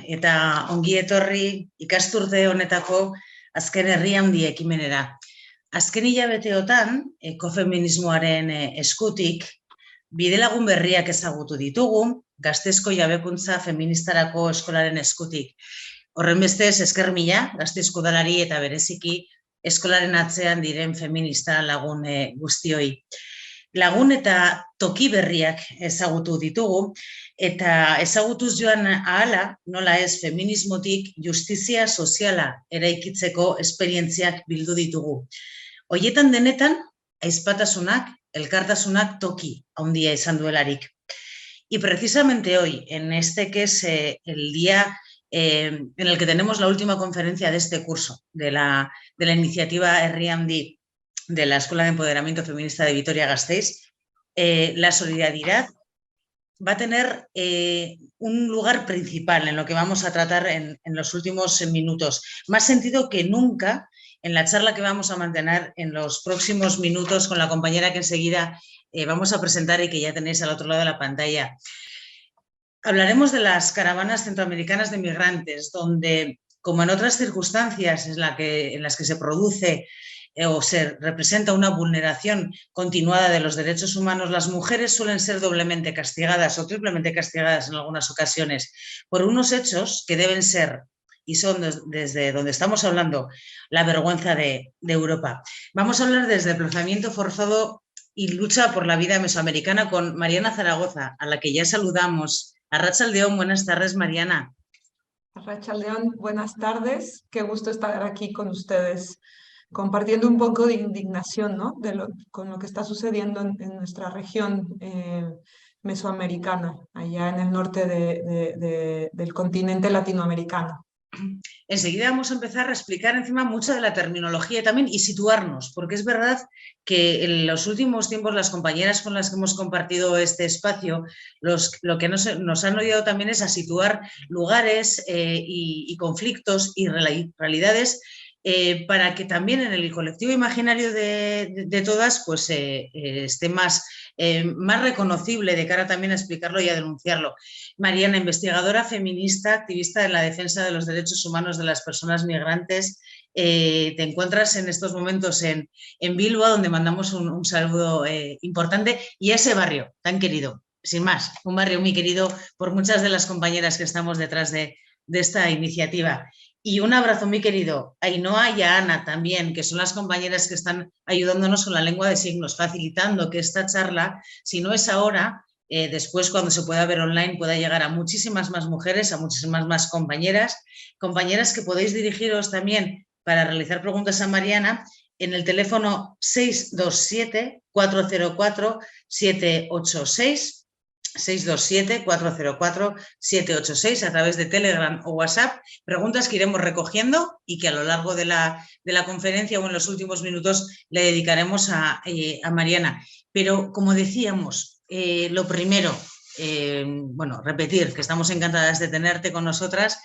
eta ongi etorri ikasturte honetako azken herri handi ekimenera. Azken hilabeteotan, ekofeminismoaren eskutik, bidelagun berriak ezagutu ditugu, Gasteizko Jabekuntza Feministarako Eskolaren eskutik. Horrenbestez, esker mila, Gasteizko udalari eta bereziki eskolaren atzean diren feminista lagun guztioi. Lagun eta toki berriak ezagutu ditugu, eta ezagutuz joan ahala, nola ez feminismotik justizia soziala eraikitzeko esperientziak bildu ditugu. Horietan denetan, ahizpatasunak, elkartasunak toki handia izan duelarik. Y precisamente hoy, en este que es el día en el que tenemos la última conferencia de este curso, de la iniciativa Herri Handi de la Escuela de Empoderamiento Feminista de Vitoria-Gasteiz, la solidaridad va a tener un lugar principal en lo que vamos a tratar en los últimos minutos. Más sentido que nunca en la charla que vamos a mantener en los próximos minutos con la compañera que enseguida vamos a presentar y que ya tenéis al otro lado de la pantalla. Hablaremos de las caravanas centroamericanas de migrantes, donde, como en otras circunstancias en las que se produce o se representa una vulneración continuada de los derechos humanos, las mujeres suelen ser doblemente castigadas o triplemente castigadas en algunas ocasiones por unos hechos que deben ser, y son desde donde estamos hablando, la vergüenza de Europa. Vamos a hablar del desplazamiento forzado y lucha por la vida mesoamericana con Mariana Zaragoza, a la que ya saludamos. Arratsaldeon, buenas tardes, Mariana. Arratsaldeon, buenas tardes. Qué gusto estar aquí con ustedes, compartiendo un poco de indignación, ¿no? Con lo que está sucediendo en nuestra región mesoamericana, allá en el norte del continente latinoamericano. Enseguida vamos a empezar a explicar encima mucha de la terminología también y situarnos, porque es verdad que en los últimos tiempos las compañeras con las que hemos compartido este espacio, lo que nos han ayudado también es a situar lugares y conflictos y realidades para que también en el colectivo imaginario de todas pues, esté más reconocible de cara también a explicarlo y a denunciarlo. Mariana, investigadora feminista, activista en la defensa de los derechos humanos de las personas migrantes, te encuentras en estos momentos en Bilbao, donde mandamos un saludo importante, y ese barrio tan querido, sin más, un barrio muy querido por muchas de las compañeras que estamos detrás de esta iniciativa. Y un abrazo muy querido a Ainhoa y a Ana también, que son las compañeras que están ayudándonos con la lengua de signos, facilitando que esta charla, si no es ahora, después cuando se pueda ver online, pueda llegar a muchísimas más mujeres, a muchísimas más compañeras que podéis dirigiros también para realizar preguntas a Mariana en el teléfono 627-404-786, 627-404-786 a través de Telegram o WhatsApp, preguntas que iremos recogiendo y que a lo largo de la conferencia o en los últimos minutos le dedicaremos a Mariana. Pero como decíamos, lo primero, repetir que estamos encantadas de tenerte con nosotras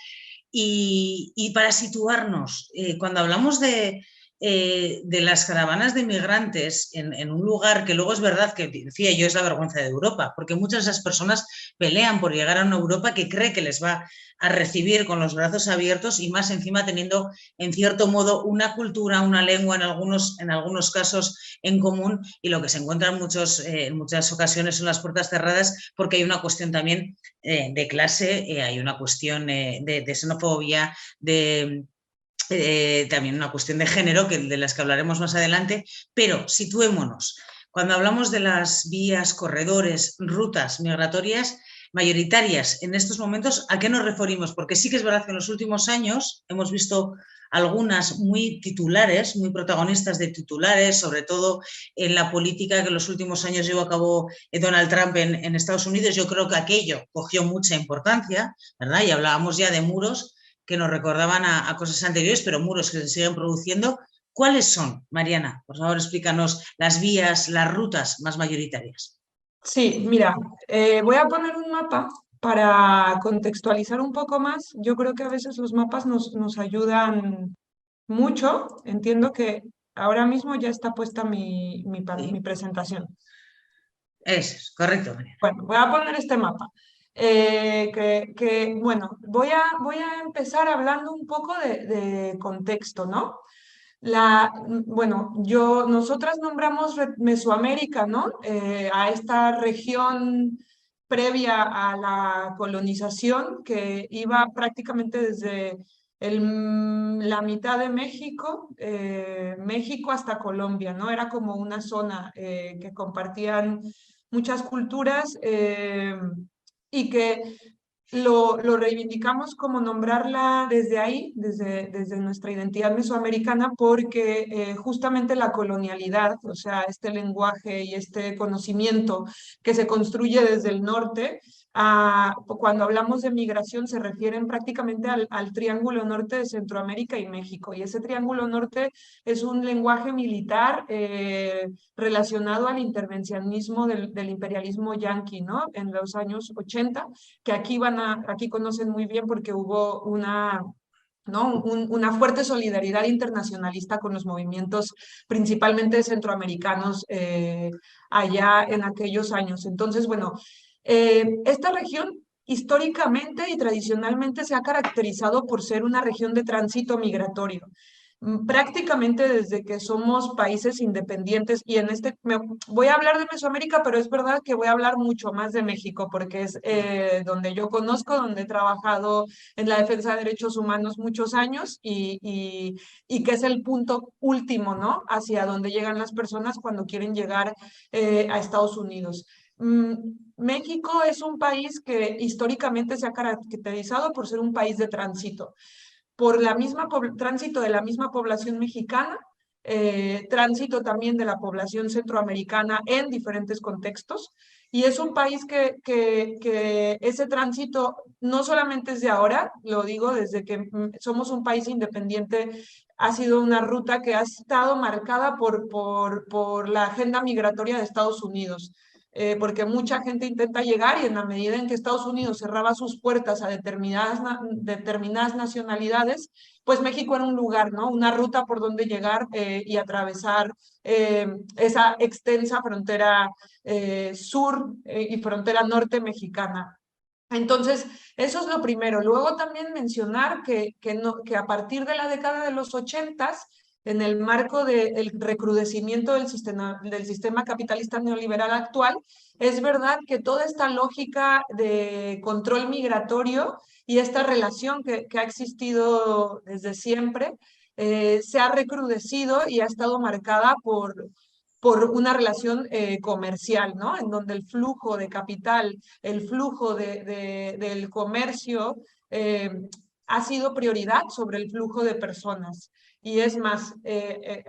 y para situarnos, cuando hablamos de las caravanas de migrantes en un lugar que luego es verdad que decía yo es la vergüenza de Europa, porque muchas de esas personas pelean por llegar a una Europa que cree que les va a recibir con los brazos abiertos y más encima teniendo en cierto modo una cultura, una lengua en algunos casos en común, y lo que se encuentra en muchas ocasiones son las puertas cerradas porque hay una cuestión también de clase, hay una cuestión de xenofobia, también una cuestión de género, de las que hablaremos más adelante, pero situémonos. Cuando hablamos de las vías, corredores, rutas migratorias mayoritarias en estos momentos, ¿a qué nos referimos? Porque sí que es verdad que en los últimos años hemos visto algunas muy titulares, muy protagonistas de titulares, sobre todo en la política que en los últimos años llevó a cabo Donald Trump en Estados Unidos. Yo creo que aquello cogió mucha importancia, ¿verdad? Y hablábamos ya de muros que nos recordaban a cosas anteriores, pero muros que se siguen produciendo. ¿Cuáles son, Mariana? Por favor, explícanos las vías, las rutas más mayoritarias. Sí, mira, voy a poner un mapa para contextualizar un poco más. Yo creo que a veces los mapas nos ayudan mucho. Entiendo que ahora mismo ya está puesta mi presentación. Eso es correcto, Mariana. Bueno, voy a poner este mapa. Bueno, voy a empezar hablando un poco de contexto, ¿no? Bueno, nosotras nombramos Mesoamérica, ¿no? A esta región previa a la colonización que iba prácticamente desde la mitad de México, México hasta Colombia, ¿no? Era como una zona que compartían muchas culturas y que lo reivindicamos como nombrarla desde ahí, desde nuestra identidad mesoamericana, porque justamente la colonialidad, o sea, este lenguaje y este conocimiento que se construye desde el norte, cuando hablamos de migración se refieren prácticamente al triángulo norte de Centroamérica y México, y ese triángulo norte es un lenguaje militar relacionado al intervencionismo del imperialismo yanqui, ¿no? En los años 80 que aquí conocen muy bien porque hubo ¿no? Una fuerte solidaridad internacionalista con los movimientos principalmente centroamericanos allá en aquellos años. Entonces, bueno, esta región históricamente y tradicionalmente se ha caracterizado por ser una región de tránsito migratorio. Prácticamente desde que somos países independientes y voy a hablar de Mesoamérica, pero es verdad que voy a hablar mucho más de México porque es donde yo conozco, donde he trabajado en la defensa de derechos humanos muchos años y que es el punto último, ¿no? Hacia donde llegan las personas cuando quieren llegar a Estados Unidos. México es un país que históricamente se ha caracterizado por ser un país de tránsito por la misma tránsito de la misma población mexicana, tránsito también de la población centroamericana en diferentes contextos. Y es un país que ese tránsito no solamente es de ahora, lo digo desde que somos un país independiente, ha sido una ruta que ha estado marcada por la agenda migratoria de Estados Unidos. Porque mucha gente intenta llegar y en la medida en que Estados Unidos cerraba sus puertas a determinadas nacionalidades, pues México era un lugar, ¿no? Una ruta por donde llegar y atravesar esa extensa frontera sur y frontera norte mexicana. Entonces, eso es lo primero. Luego también mencionar que a partir de la década de los 80, en el marco del recrudecimiento del sistema capitalista neoliberal actual, es verdad que toda esta lógica de control migratorio y esta relación que ha existido desde siempre se ha recrudecido y ha estado marcada por una relación comercial, ¿no? En donde el flujo de capital, el flujo del comercio ha sido prioridad sobre el flujo de personas. Y es más,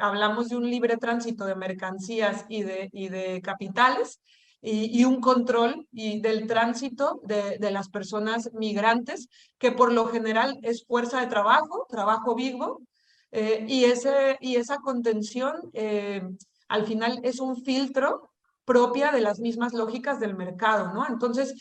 hablamos de un libre tránsito de mercancías y de capitales y un control del tránsito de las personas migrantes, que por lo general es fuerza de trabajo, trabajo vivo, y esa contención al final es un filtro propia de las mismas lógicas del mercado, ¿no? Entonces,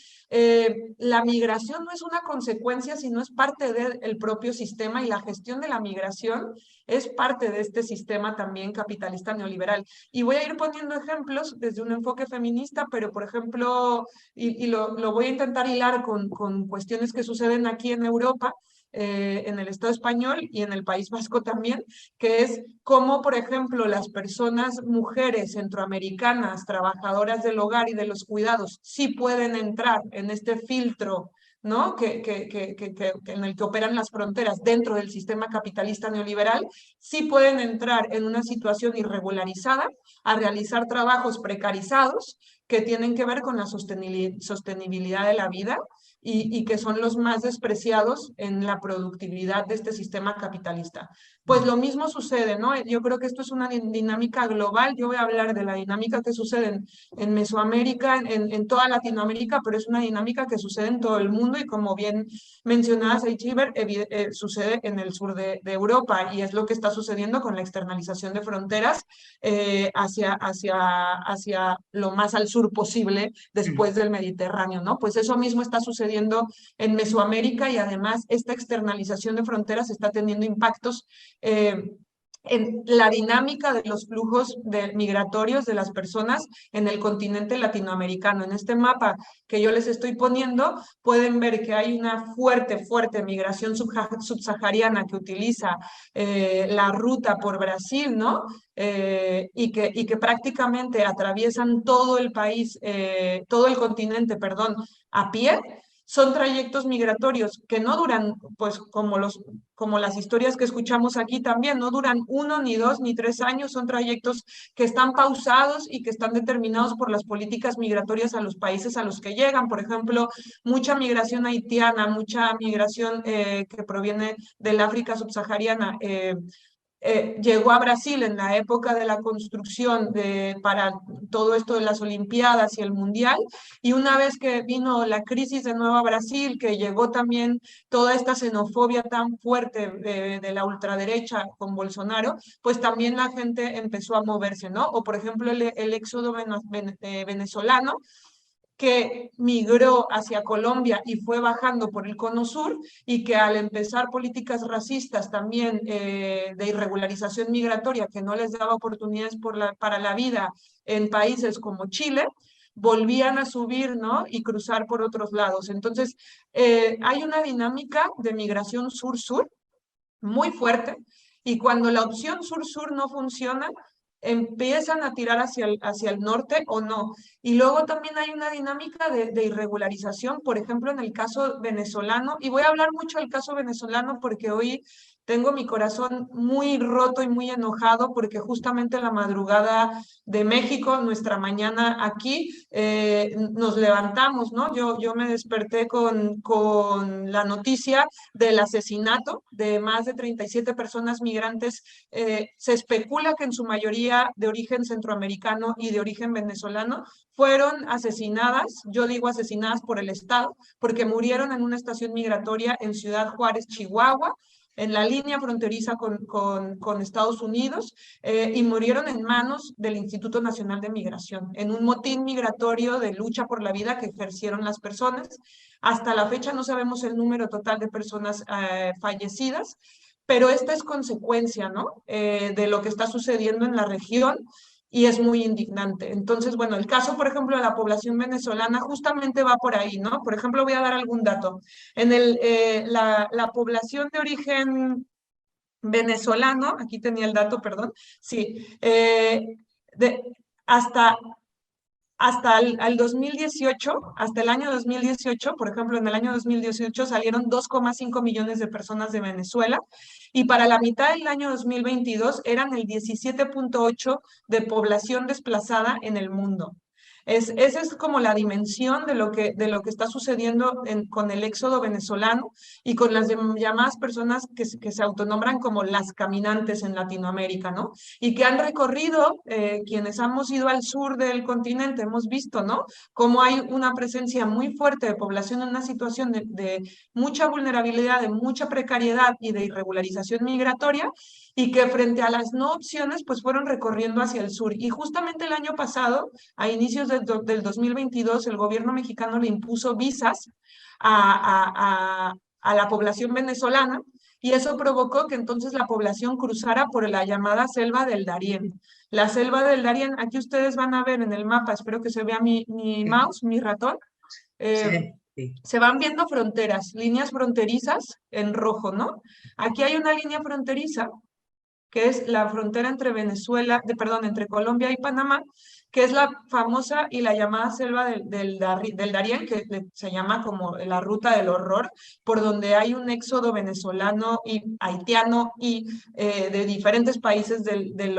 la migración no es una consecuencia, sino es parte del propio sistema y la gestión de la migración es parte de este sistema también capitalista neoliberal. Y voy a ir poniendo ejemplos desde un enfoque feminista, pero por ejemplo, lo voy a intentar hilar con cuestiones que suceden aquí en Europa, en el Estado español y en el País Vasco también, que es cómo, por ejemplo, las personas, mujeres centroamericanas, trabajadoras del hogar y de los cuidados, sí pueden entrar en este filtro, ¿no? En el que operan las fronteras dentro del sistema capitalista neoliberal, sí pueden entrar en una situación irregularizada a realizar trabajos precarizados que tienen que ver con la sostenibilidad de la vida y que son los más despreciados en la productividad de este sistema capitalista. Pues lo mismo sucede, ¿no? Yo creo que esto es una dinámica global. Yo voy a hablar de la dinámica que sucede en Mesoamérica, en toda Latinoamérica, pero es una dinámica que sucede en todo el mundo y como bien mencionabas, Eichiber, sucede en el sur de Europa y es lo que está sucediendo con la externalización de fronteras hacia lo más al sur posible después del Mediterráneo, ¿no? Pues eso mismo está sucediendo en Mesoamérica y además esta externalización de fronteras está teniendo impactos en la dinámica de los flujos migratorios de las personas en el continente latinoamericano. En este mapa que yo les estoy poniendo, pueden ver que hay una fuerte migración subsahariana que utiliza la ruta por Brasil, ¿no? Y que prácticamente atraviesan todo el país, todo el continente, perdón, a pie. Son trayectos migratorios que no duran, pues como las historias que escuchamos aquí también, no duran 1, ni 2, ni 3 años, son trayectos que están pausados y que están determinados por las políticas migratorias a los países a los que llegan. Por ejemplo, mucha migración haitiana, mucha migración que proviene del África subsahariana. Llegó a Brasil en la época de la construcción para todo esto de las Olimpiadas y el Mundial, y una vez que vino la crisis de nuevo a Brasil, que llegó también toda esta xenofobia tan fuerte de la ultraderecha con Bolsonaro, pues también la gente empezó a moverse, ¿no? O por ejemplo el éxodo venezolano, que migró hacia Colombia y fue bajando por el cono sur, y que al empezar políticas racistas también de irregularización migratoria que no les daba oportunidades para la vida en países como Chile, volvían a subir, ¿no? Y cruzar por otros lados. Entonces, hay una dinámica de migración sur-sur muy fuerte, y cuando la opción sur-sur no funciona, empiezan a tirar hacia el norte o no. Y luego también hay una dinámica de irregularización, por ejemplo, en el caso venezolano, y voy a hablar mucho del caso venezolano porque hoy tengo mi corazón muy roto y muy enojado porque justamente la madrugada de México, nuestra mañana aquí, nos levantamos, ¿no? Yo me desperté con la noticia del asesinato de más de 37 personas migrantes. Se especula que en su mayoría de origen centroamericano y de origen venezolano fueron asesinadas, yo digo asesinadas por el Estado, porque murieron en una estación migratoria en Ciudad Juárez, Chihuahua, en la línea fronteriza con Estados Unidos, y murieron en manos del Instituto Nacional de Migración, en un motín migratorio de lucha por la vida que ejercieron las personas. Hasta la fecha no sabemos el número total de personas fallecidas, pero esta es consecuencia, ¿no? De lo que está sucediendo en la región, y es muy indignante. Entonces, bueno, el caso, por ejemplo, de la población venezolana justamente va por ahí, ¿no? Por ejemplo, voy a dar algún dato. La población de origen venezolano, aquí tenía el dato, perdón, sí, de, hasta al 2018, hasta el año 2018, por ejemplo, en el año 2018 salieron 2,5 millones de personas de Venezuela, y para la mitad del año 2022 eran el 17,8 de población desplazada en el mundo. Esa es como la dimensión de lo que está sucediendo con el éxodo venezolano y con las llamadas personas que se autonombran como las caminantes en Latinoamérica, ¿no? Y que han recorrido, quienes hemos ido al sur del continente, hemos visto, ¿no? Cómo hay una presencia muy fuerte de población en una situación de mucha vulnerabilidad, de mucha precariedad y de irregularización migratoria, y que frente a las no opciones, pues fueron recorriendo hacia el sur. Y justamente el año pasado, a inicios del 2022, el gobierno mexicano le impuso visas a la población venezolana, y eso provocó que entonces la población cruzara por la llamada selva del Darién. La selva del Darién, aquí ustedes van a ver en el mapa, espero que se vea mi mouse, mi ratón, Sí, sí. se van viendo fronteras, líneas fronterizas en rojo, ¿no? Aquí hay una línea fronteriza que es la frontera entre perdón, entre Colombia y Panamá, que es la famosa y la llamada selva del Darién, que se llama como la ruta del horror, por donde hay un éxodo venezolano y haitiano y de diferentes países del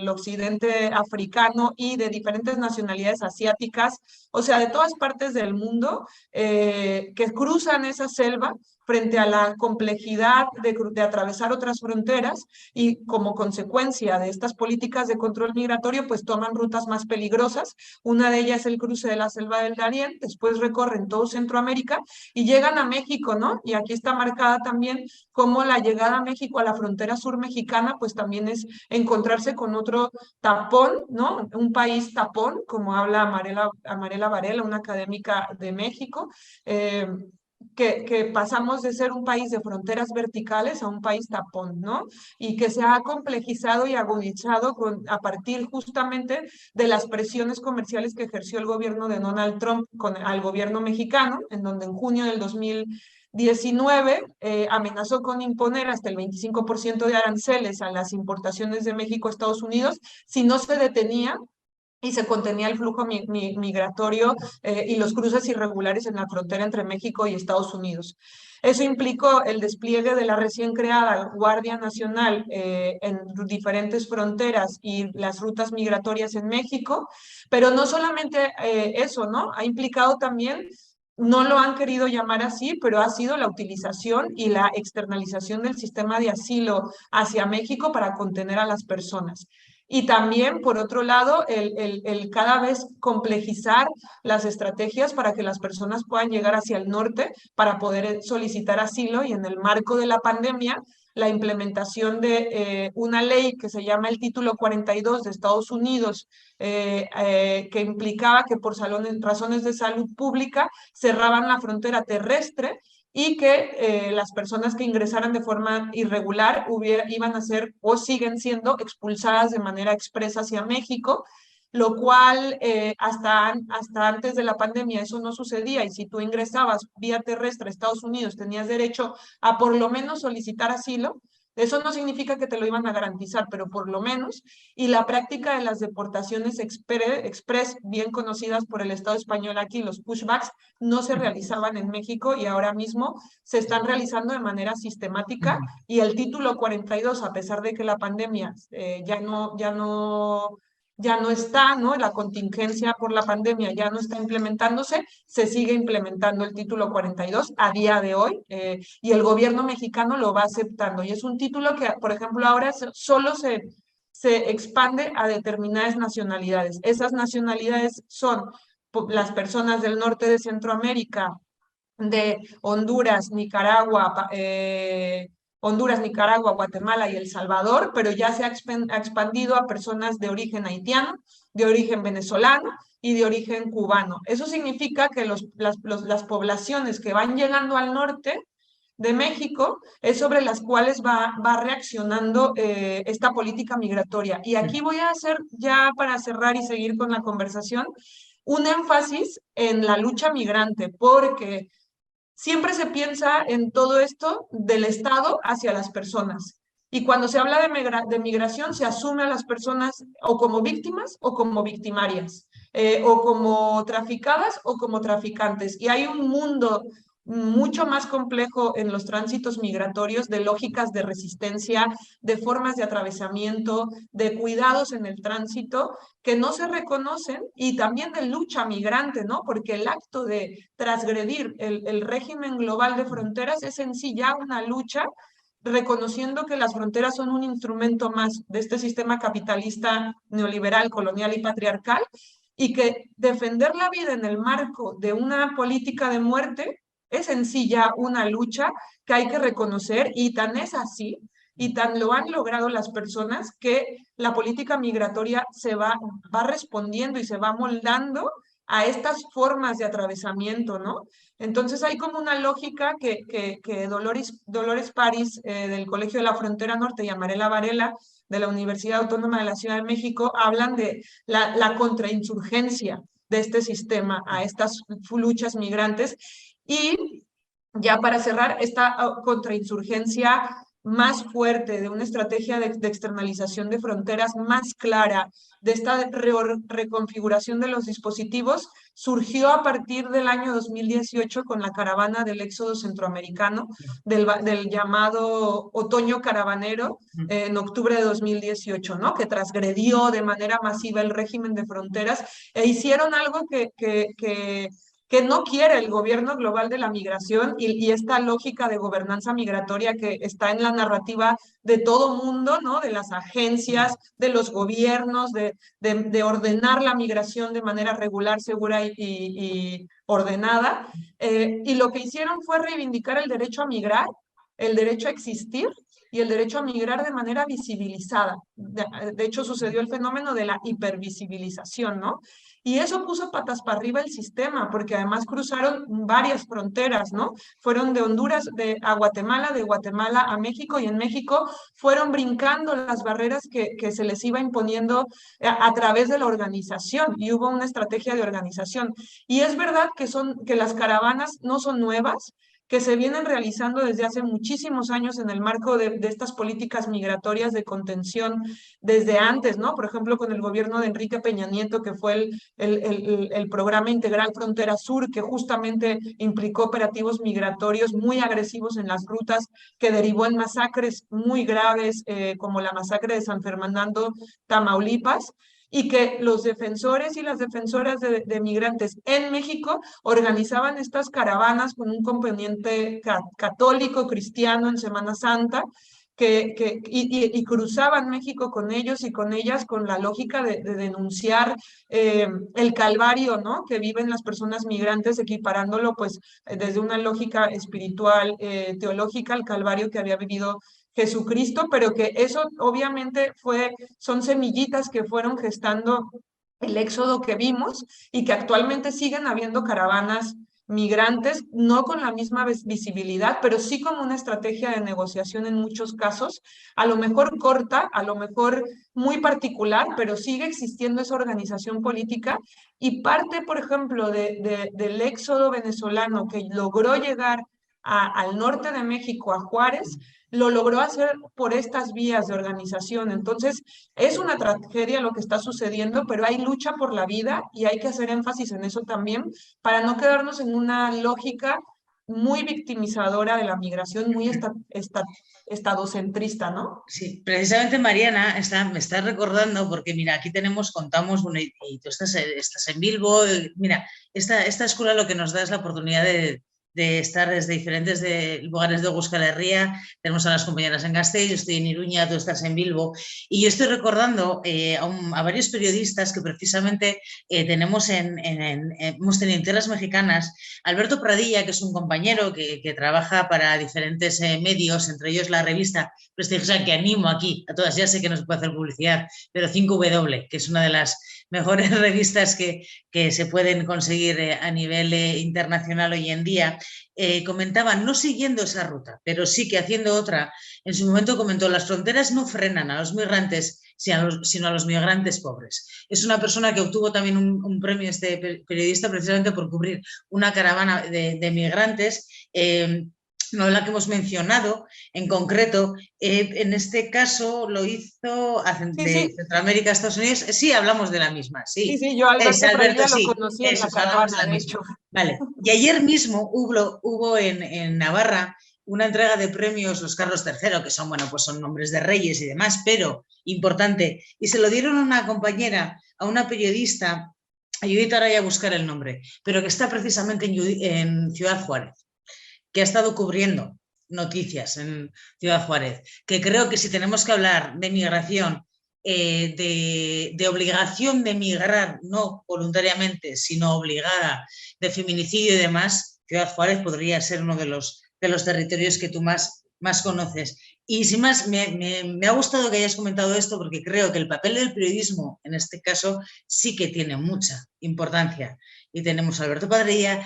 occidente africano y de diferentes nacionalidades asiáticas, o sea, de todas partes del mundo, que cruzan esa selva frente a la complejidad de atravesar otras fronteras, y como consecuencia de estas políticas de control migratorio, pues toman rutas más peligrosas. Una de ellas es el cruce de la selva del Darién, después recorren todo Centroamérica y llegan a México, ¿no? Y aquí está marcada también cómo la llegada a México, a la frontera sur mexicana, pues también es encontrarse con otro tapón, ¿no? Un país tapón, como habla Amarela Varela, una académica de México. que pasamos de ser un país de fronteras verticales a un país tapón, ¿no? Y que se ha complejizado y agudizado a partir justamente de las presiones comerciales que ejerció el gobierno de Donald Trump al gobierno mexicano, en donde en junio del 2019 amenazó con imponer hasta el 25% de aranceles a las importaciones de México a Estados Unidos si no se detenía y se contenía el flujo migratorio y los cruces irregulares en la frontera entre México y Estados Unidos. Eso implicó el despliegue de la recién creada Guardia Nacional en diferentes fronteras y las rutas migratorias en México, pero no solamente eso, ¿no? Ha implicado también, no lo han querido llamar así, pero ha sido la utilización y la externalización del sistema de asilo hacia México para contener a las personas. Y también, por otro lado, el cada vez complejizar las estrategias para que las personas puedan llegar hacia el norte para poder solicitar asilo y en el marco de la pandemia, la implementación de una ley que se llama el Título 42 de Estados Unidos, que implicaba que por razones de salud pública cerraban la frontera terrestre y que las personas que ingresaran de forma irregular iban a ser o siguen siendo expulsadas de manera expresa hacia México, lo cual hasta antes de la pandemia eso no sucedía y si tú ingresabas vía terrestre a Estados Unidos tenías derecho a por lo menos solicitar asilo. Eso no significa que te lo iban a garantizar, pero por lo menos, y la práctica de las deportaciones express, bien conocidas por el Estado español aquí, los pushbacks, no se realizaban en México y ahora mismo se están realizando de manera sistemática y el título 42, a pesar de que la pandemia ya no está, ¿no? La contingencia por la pandemia ya no está implementándose, se sigue implementando el título 42 a día de hoy y el gobierno mexicano lo va aceptando. Y es un título que, por ejemplo, ahora solo se expande a determinadas nacionalidades. Esas nacionalidades son las personas del norte de Centroamérica, de Honduras, Nicaragua, Guatemala y El Salvador, pero ya se ha expandido a personas de origen haitiano, de origen venezolano y de origen cubano. Eso significa que las poblaciones que van llegando al norte de México es sobre las cuales va reaccionando esta política migratoria. Y aquí voy a hacer, ya para cerrar y seguir con la conversación, un énfasis en la lucha migrante, porque siempre se piensa en todo esto del Estado hacia las personas. Y cuando se habla de migración, se asume a las personas o como víctimas o como victimarias, o como traficadas o como traficantes. Y hay un mundo mucho más complejo en los tránsitos migratorios de lógicas de resistencia, de formas de atravesamiento, de cuidados en el tránsito que no se reconocen y también de lucha migrante, ¿no? Porque el acto de transgredir el régimen global de fronteras es en sí ya una lucha, reconociendo que las fronteras son un instrumento más de este sistema capitalista, neoliberal, colonial y patriarcal, y que defender la vida en el marco de una política de muerte es en sí ya una lucha que hay que reconocer y tan es así y tan lo han logrado las personas que la política migratoria va respondiendo y se va moldando a estas formas de atravesamiento, ¿no? Entonces hay como una lógica que Dolores París del Colegio de la Frontera Norte y Amarela Varela de la Universidad Autónoma de la Ciudad de México hablan de la contrainsurgencia de este sistema a estas luchas migrantes y ya para cerrar, esta contrainsurgencia más fuerte, de una estrategia de externalización de fronteras más clara, de esta reconfiguración de los dispositivos, surgió a partir del año 2018 con la caravana del éxodo centroamericano, del llamado otoño caravanero, en octubre de 2018, ¿no? Que transgredió de manera masiva el régimen de fronteras e hicieron algo que no quiere el gobierno global de la migración y esta lógica de gobernanza migratoria que está en la narrativa de todo mundo, ¿no? De las agencias, de los gobiernos, de ordenar la migración de manera regular, segura y ordenada. Y lo que hicieron fue reivindicar el derecho a migrar, el derecho a existir y el derecho a migrar de manera visibilizada. De hecho, sucedió el fenómeno de la hipervisibilización, ¿no? Y eso puso patas para arriba el sistema, porque además cruzaron varias fronteras, ¿no? Fueron de Honduras a Guatemala, de Guatemala a México, y en México fueron brincando las barreras que se les iba imponiendo a través de la organización, y hubo una estrategia de organización. Y es verdad que las caravanas no son nuevas, que se vienen realizando desde hace muchísimos años en el marco de estas políticas migratorias de contención desde antes, ¿no? Por ejemplo, con el gobierno de Enrique Peña Nieto, que fue el programa integral Frontera Sur, que justamente implicó operativos migratorios muy agresivos en las rutas, que derivó en masacres muy graves, como la masacre de San Fernando, Tamaulipas, y que los defensores y las defensoras de migrantes en México organizaban estas caravanas con un componente católico, cristiano en Semana Santa, y cruzaban México con ellos y con ellas, con la lógica de denunciar el calvario, ¿no?, que viven las personas migrantes, equiparándolo pues desde una lógica espiritual, teológica, al calvario que había vivido Jesucristo, pero que eso obviamente son semillitas que fueron gestando el éxodo que vimos, y que actualmente siguen habiendo caravanas migrantes, no con la misma visibilidad, pero sí como una estrategia de negociación en muchos casos, a lo mejor corta, a lo mejor muy particular, pero sigue existiendo esa organización política, y parte, por ejemplo, del éxodo venezolano que logró llegar al norte de México, a Juárez, lo logró hacer por estas vías de organización. Entonces, es una tragedia lo que está sucediendo, pero hay lucha por la vida, y hay que hacer énfasis en eso también, para no quedarnos en una lógica muy victimizadora de la migración, muy estadocentrista, ¿no? Sí, precisamente Mariana me está recordando, porque mira, aquí contamos, bueno, y tú estás en Bilbo, mira, esta escuela lo que nos da es la oportunidad de estar desde diferentes lugares de Euskal Herria. Tenemos a las compañeras en Gasteiz, yo estoy en Iruña, tú estás en Bilbo, y yo estoy recordando a varios periodistas que precisamente hemos tenido en tierras mexicanas. Alberto Pradilla, que es un compañero que trabaja para diferentes medios, entre ellos la revista prestigiosa, que animo aquí a todas, ya sé que no se puede hacer publicidad, pero 5W, que es una de las mejores revistas que se pueden conseguir a nivel internacional hoy en día. Comentaban, no siguiendo esa ruta, pero sí que haciendo otra. En su momento comentó, las fronteras no frenan a los migrantes, sino a los migrantes pobres. Es una persona que obtuvo también un premio, este periodista, precisamente por cubrir una caravana de migrantes, no la que hemos mencionado en concreto. En este caso lo hizo Sí, de sí, Centroamérica a Estados Unidos. Sí, hablamos de la misma, sí, sí. sí, yo a Es Alberto Alberto, Pradilla lo sí. conocí en la Eso, hablamos de caravana, la de misma. hecho. Vale. Y ayer mismo hubo en Navarra una entrega de premios, los Carlos III, que son, bueno, pues son nombres de reyes y demás, pero importante. Y se lo dieron a una compañera, a una periodista, Judith, ahora voy a buscar el nombre, pero que está precisamente en Ciudad Juárez, que ha estado cubriendo noticias en Ciudad Juárez, que creo que si tenemos que hablar de migración, de obligación de migrar, no voluntariamente, sino obligada, de feminicidio y demás, Ciudad Juárez podría ser uno de los territorios que tú más conoces. Y sin más, me ha gustado que hayas comentado esto, porque creo que el papel del periodismo, en este caso, sí que tiene mucha importancia. Y tenemos a Alberto Padrilla,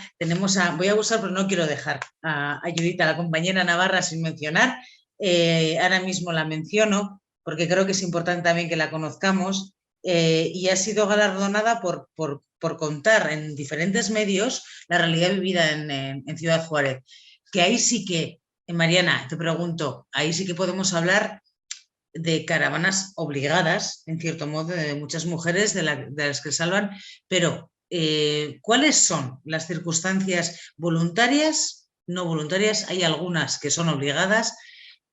voy a buscar, pero no quiero dejar a Judith, a la compañera Navarra, sin mencionar. Ahora mismo la menciono, porque creo que es importante también que la conozcamos, y ha sido galardonada por contar en diferentes medios la realidad vivida en Ciudad Juárez. Que ahí sí que, Mariana, te pregunto, ahí sí que podemos hablar de caravanas obligadas, en cierto modo, de muchas mujeres de las que salvan, pero ¿cuáles son las circunstancias voluntarias, no voluntarias? Hay algunas que son obligadas,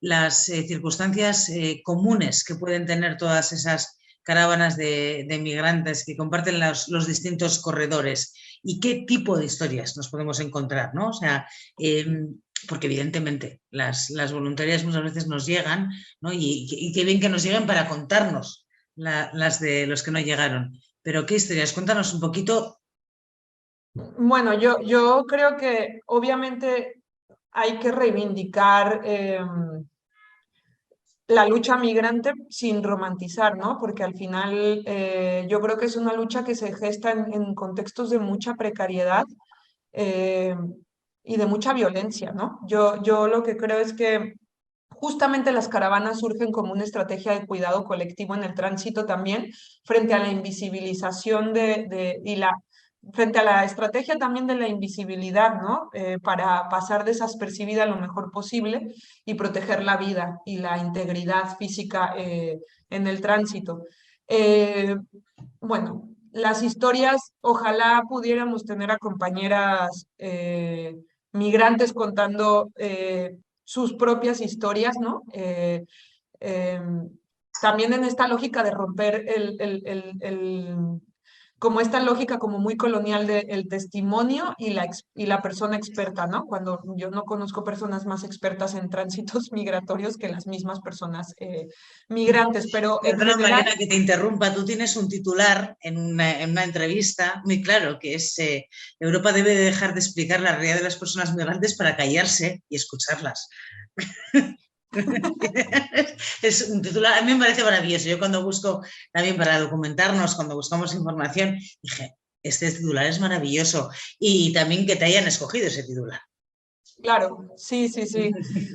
las circunstancias comunes que pueden tener todas esas caravanas de migrantes que comparten los distintos corredores, y qué tipo de historias nos podemos encontrar, ¿no? O sea, porque evidentemente las voluntarias muchas veces nos llegan, ¿no? Y qué bien que nos lleguen para contarnos las de los que no llegaron. Pero ¿qué historias? Cuéntanos un poquito. Bueno, yo creo que obviamente hay que reivindicar la lucha migrante sin romantizar, ¿no? Porque al final yo creo que es una lucha que se gesta en contextos de mucha precariedad eh, y de mucha violencia, ¿no? Yo lo que creo es que justamente las caravanas surgen como una estrategia de cuidado colectivo en el tránsito también, frente a la invisibilización y frente a la estrategia también de la invisibilidad, ¿no? Para pasar desapercibida lo mejor posible y proteger la vida y la integridad física en el tránsito. Eh, bueno, las historias, ojalá pudiéramos tener a compañeras migrantes contando sus propias historias, ¿no? También en esta lógica de romper como esta lógica como muy colonial del testimonio y la persona experta, ¿no? Cuando yo no conozco personas más expertas en tránsitos migratorios que las mismas personas migrantes, pero en Perdona, general. Mariana, que te interrumpa. Tú tienes un titular en una entrevista muy claro, que es Europa debe de dejar de explicar la realidad de las personas migrantes para callarse y escucharlas. Es un titular, a mí me parece maravilloso. Yo cuando busco también para documentarnos, cuando buscamos información, dije, este titular es maravilloso. Y también que te hayan escogido ese titular. Claro, sí, sí, sí.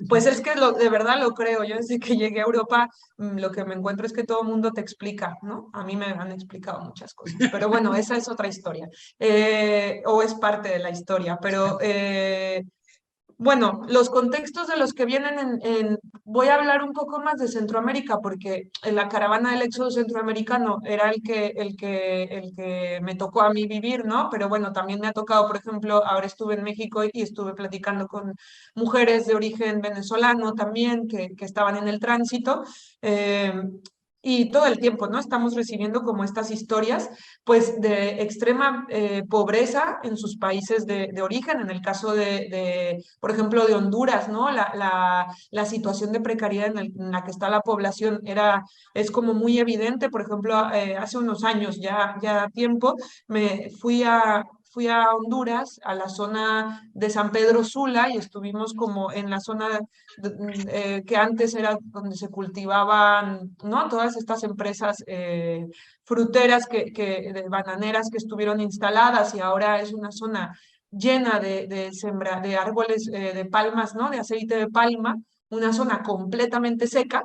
Pues es que de verdad lo creo. Yo desde que llegué a Europa, lo que me encuentro es que todo el mundo te explica, ¿no? A mí me han explicado muchas cosas, pero bueno, esa es otra historia, o es parte de la historia, pero bueno, los contextos de los que vienen voy a hablar un poco más de Centroamérica, porque en la caravana del éxodo centroamericano era el que me tocó a mí vivir, ¿no? Pero bueno, también me ha tocado, por ejemplo, ahora estuve en México y estuve platicando con mujeres de origen venezolano también que estaban en el tránsito. eh, y todo el tiempo, ¿no? Estamos recibiendo como estas historias, pues, de extrema pobreza en sus países de origen. En el caso por ejemplo, de Honduras, ¿no? La situación de precariedad en la que está la población es como muy evidente. Por ejemplo, hace unos años, ya tiempo, fui a Honduras, a la zona de San Pedro Sula, y estuvimos como en la zona que antes era donde se cultivaban, ¿no? Todas estas empresas fruteras de bananeras que estuvieron instaladas, y ahora es una zona llena de árboles de palmas, ¿no? De aceite de palma, una zona completamente seca,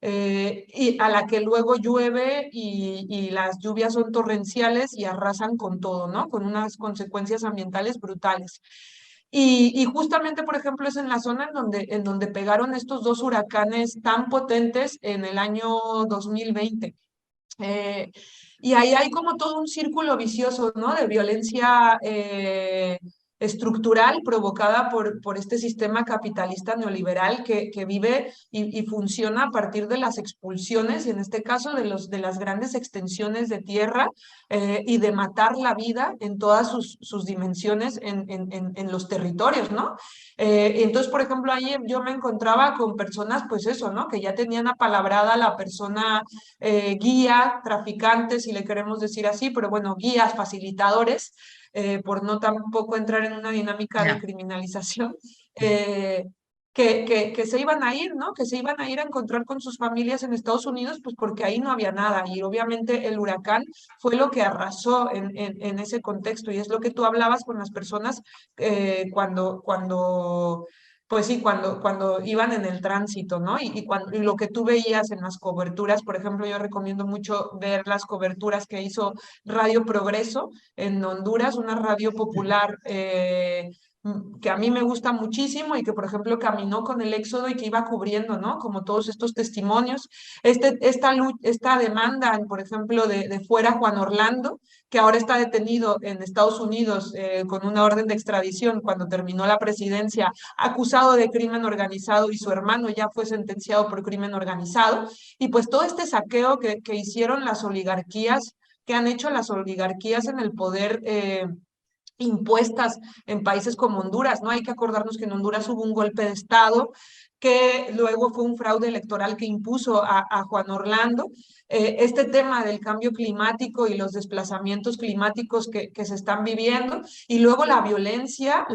y a la que luego llueve y las lluvias son torrenciales y arrasan con todo, ¿no? Con unas consecuencias ambientales brutales. Y justamente, por ejemplo, es en la zona en donde pegaron estos dos huracanes tan potentes en el año 2020. Eh, y ahí hay como todo un círculo vicioso, ¿no? De violencia estructural provocada por este sistema capitalista neoliberal que vive y funciona a partir de las expulsiones, y en este caso de las grandes extensiones de tierra, y de matar la vida en todas sus dimensiones en los territorios, ¿no? Entonces, por ejemplo, ahí yo me encontraba con personas, pues eso, ¿no? Que ya tenían apalabrada a la persona guía, traficantes, si le queremos decir así, pero bueno, guías, facilitadores, por no tampoco entrar en una dinámica de Ya. criminalización, que se iban a ir, ¿no? Que se iban a ir a encontrar con sus familias en Estados Unidos, pues porque ahí no había nada. Y obviamente el huracán fue lo que arrasó en ese contexto. Y es lo que tú hablabas con las personas pues sí, cuando iban en el tránsito, ¿no? Y lo que tú veías en las coberturas, por ejemplo, yo recomiendo mucho ver las coberturas que hizo Radio Progreso en Honduras, una radio popular que a mí me gusta muchísimo y que, por ejemplo, caminó con el éxodo y que iba cubriendo, ¿no? Como todos estos testimonios. Esta demanda, por ejemplo, de fuera Juan Orlando, que ahora está detenido en Estados Unidos con una orden de extradición cuando terminó la presidencia, acusado de crimen organizado, y su hermano ya fue sentenciado por crimen organizado. Y pues todo este saqueo que hicieron las oligarquías, que han hecho las oligarquías en el poder, impuestas en países como Honduras, ¿no? Hay que acordarnos que en Honduras hubo un golpe de Estado, que luego fue un fraude electoral que impuso a Juan Orlando. Este tema del cambio climático y los desplazamientos climáticos que se están viviendo, y luego la violencia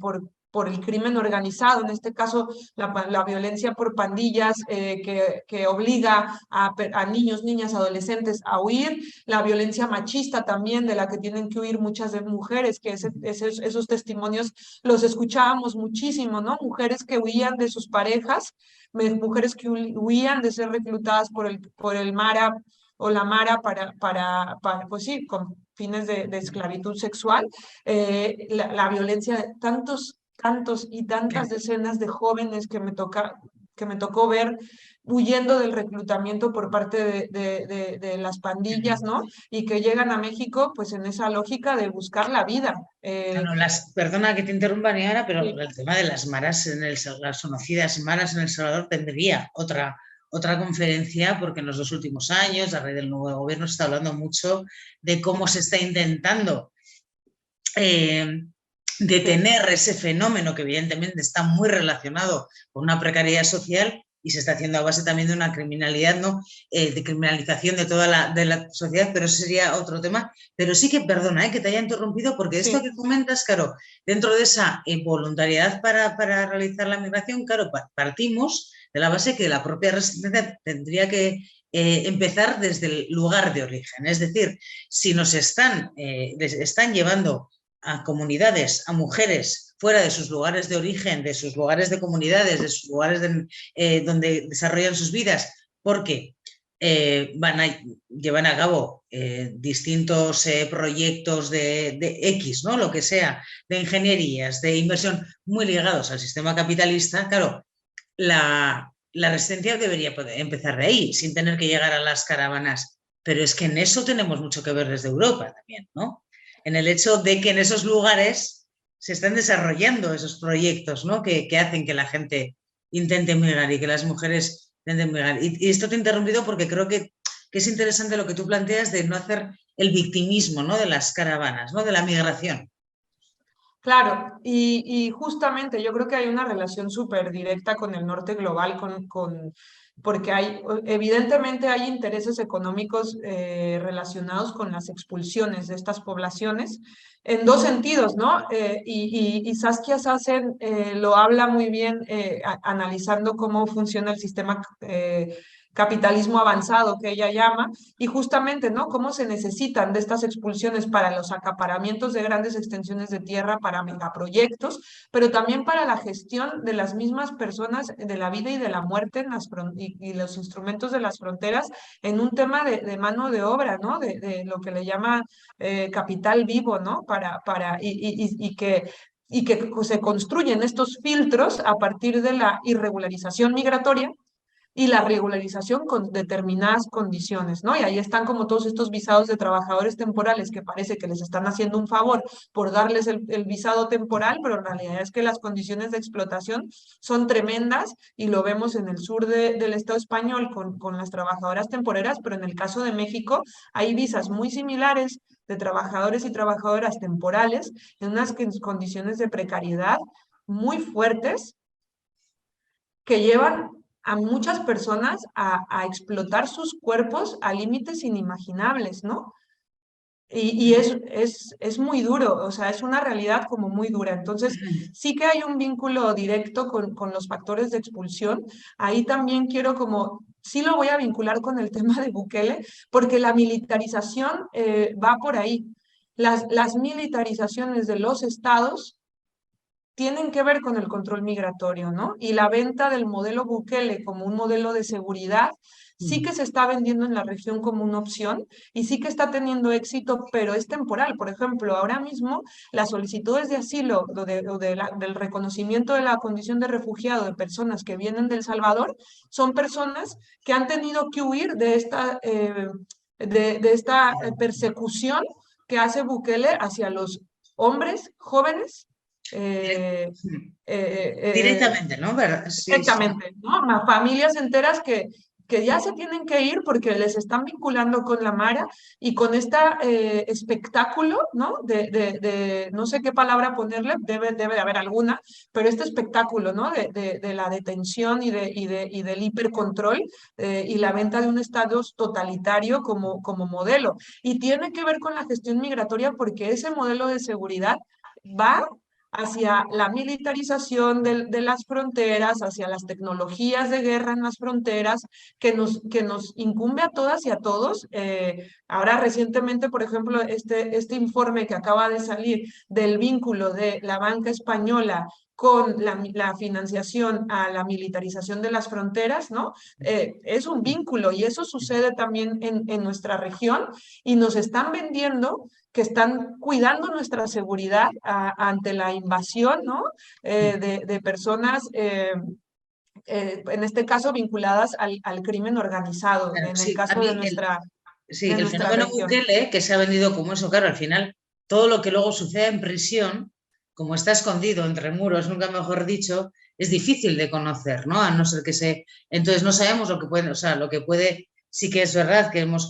por por el crimen organizado, en este caso la violencia por pandillas que obliga a niños, niñas, adolescentes a huir, la violencia machista también de la que tienen que huir muchas de mujeres, que esos testimonios los escuchábamos muchísimo, ¿no? Mujeres que huían de sus parejas, mujeres que huían de ser reclutadas por el MARA o la MARA para pues sí, con fines de esclavitud sexual, la violencia de tantos y tantas decenas de jóvenes que me tocó ver huyendo del reclutamiento por parte de las pandillas, ¿no? Y que llegan a México, pues en esa lógica de buscar la vida. Bueno, perdona que te interrumpa, Niara, pero Sí. el tema de las maras las conocidas maras en El Salvador tendría otra conferencia, porque en los 2 últimos años, a raíz del nuevo gobierno, se está hablando mucho de cómo se está intentando detener ese fenómeno que evidentemente está muy relacionado con una precariedad social y se está haciendo a base también de una criminalidad, ¿no? De criminalización de toda la sociedad, pero ese sería otro tema. Pero sí que, perdona, que te haya interrumpido, porque esto Sí. que comentas, claro, dentro de esa voluntariedad para realizar la migración, claro, partimos de la base que la propia resistencia tendría que empezar desde el lugar de origen. Es decir, si nos les están llevando a comunidades, a mujeres fuera de sus lugares de origen, de sus lugares de comunidades, de sus lugares donde desarrollan sus vidas, porque llevan a cabo distintos proyectos de X, ¿no? Lo que sea, de ingenierías, de inversión, muy ligados al sistema capitalista. Claro, la resistencia debería poder empezar de ahí, sin tener que llegar a las caravanas. Pero es que en eso tenemos mucho que ver desde Europa también, ¿no? En el hecho de que en esos lugares se están desarrollando esos proyectos, ¿no? Que hacen que la gente intente migrar y que las mujeres intenten migrar. Y esto te he interrumpido porque creo que es interesante lo que tú planteas de no hacer el victimismo, ¿no? De las caravanas, ¿no? De la migración. Claro, y justamente yo creo que hay una relación súper directa con el norte global, porque evidentemente hay intereses económicos relacionados con las expulsiones de estas poblaciones en dos sentidos, ¿no? Y Saskia Sassen lo habla muy bien analizando cómo funciona el sistema capitalismo avanzado que ella llama, y justamente, ¿no? Cómo se necesitan de estas expulsiones para los acaparamientos de grandes extensiones de tierra, para megaproyectos, pero también para la gestión de las mismas personas, de la vida y de la muerte y los instrumentos de las fronteras en un tema de mano de obra, ¿no? De lo que le llama capital vivo, ¿no? Y que se construyen estos filtros a partir de la irregularización migratoria y la regularización con determinadas condiciones, ¿no? Y ahí están como todos estos visados de trabajadores temporales que parece que les están haciendo un favor por darles el visado temporal, pero en realidad es que las condiciones de explotación son tremendas y lo vemos en el sur del Estado español con las trabajadoras temporeras, pero en el caso de México hay visas muy similares de trabajadores y trabajadoras temporales en unas condiciones de precariedad muy fuertes que llevan a muchas personas a explotar sus cuerpos a límites inimaginables, ¿no? Y es muy duro, o sea, es una realidad como muy dura. Entonces, sí que hay un vínculo directo con los factores de expulsión. Ahí también quiero como, sí lo voy a vincular con el tema de Bukele, porque la militarización va por ahí. Las militarizaciones de los estados tienen que ver con el control migratorio, ¿no? Y la venta del modelo Bukele como un modelo de seguridad sí que se está vendiendo en la región como una opción y sí que está teniendo éxito, pero es temporal. Por ejemplo, ahora mismo las solicitudes de asilo del reconocimiento de la condición de refugiado de personas que vienen de El Salvador son personas que han tenido que huir de esta persecución que hace Bukele hacia los hombres jóvenes Directamente, ¿no? Sí, sí. exactamente, ¿no? Familias enteras que ya se tienen que ir porque les están vinculando con la Mara y con este espectáculo, ¿no? No sé qué palabra ponerle, debe de haber alguna, pero este espectáculo, ¿no? De la detención y del hipercontrol y la venta de un Estado totalitario como modelo. Y tiene que ver con la gestión migratoria porque ese modelo de seguridad va hacia la militarización de las fronteras, hacia las tecnologías de guerra en las fronteras, que nos incumbe a todas y a todos. Ahora recientemente, por ejemplo, este informe que acaba de salir del vínculo de la banca española con la financiación a la militarización de las fronteras, ¿no? Es un vínculo y eso sucede también en nuestra región y nos están vendiendo que están cuidando nuestra seguridad ante la invasión, ¿no? De personas, en este caso, vinculadas al crimen organizado, Claro, en el sí, a caso mí sí, de el nuestra fenómeno región. Bukele, que se ha vendido como eso, claro, al final, todo lo que luego sucede en prisión, como está escondido entre muros, nunca mejor dicho, es difícil de conocer, ¿no? A no ser que se... Entonces no sabemos lo que puede, o sea, lo que puede, sí que es verdad que hemos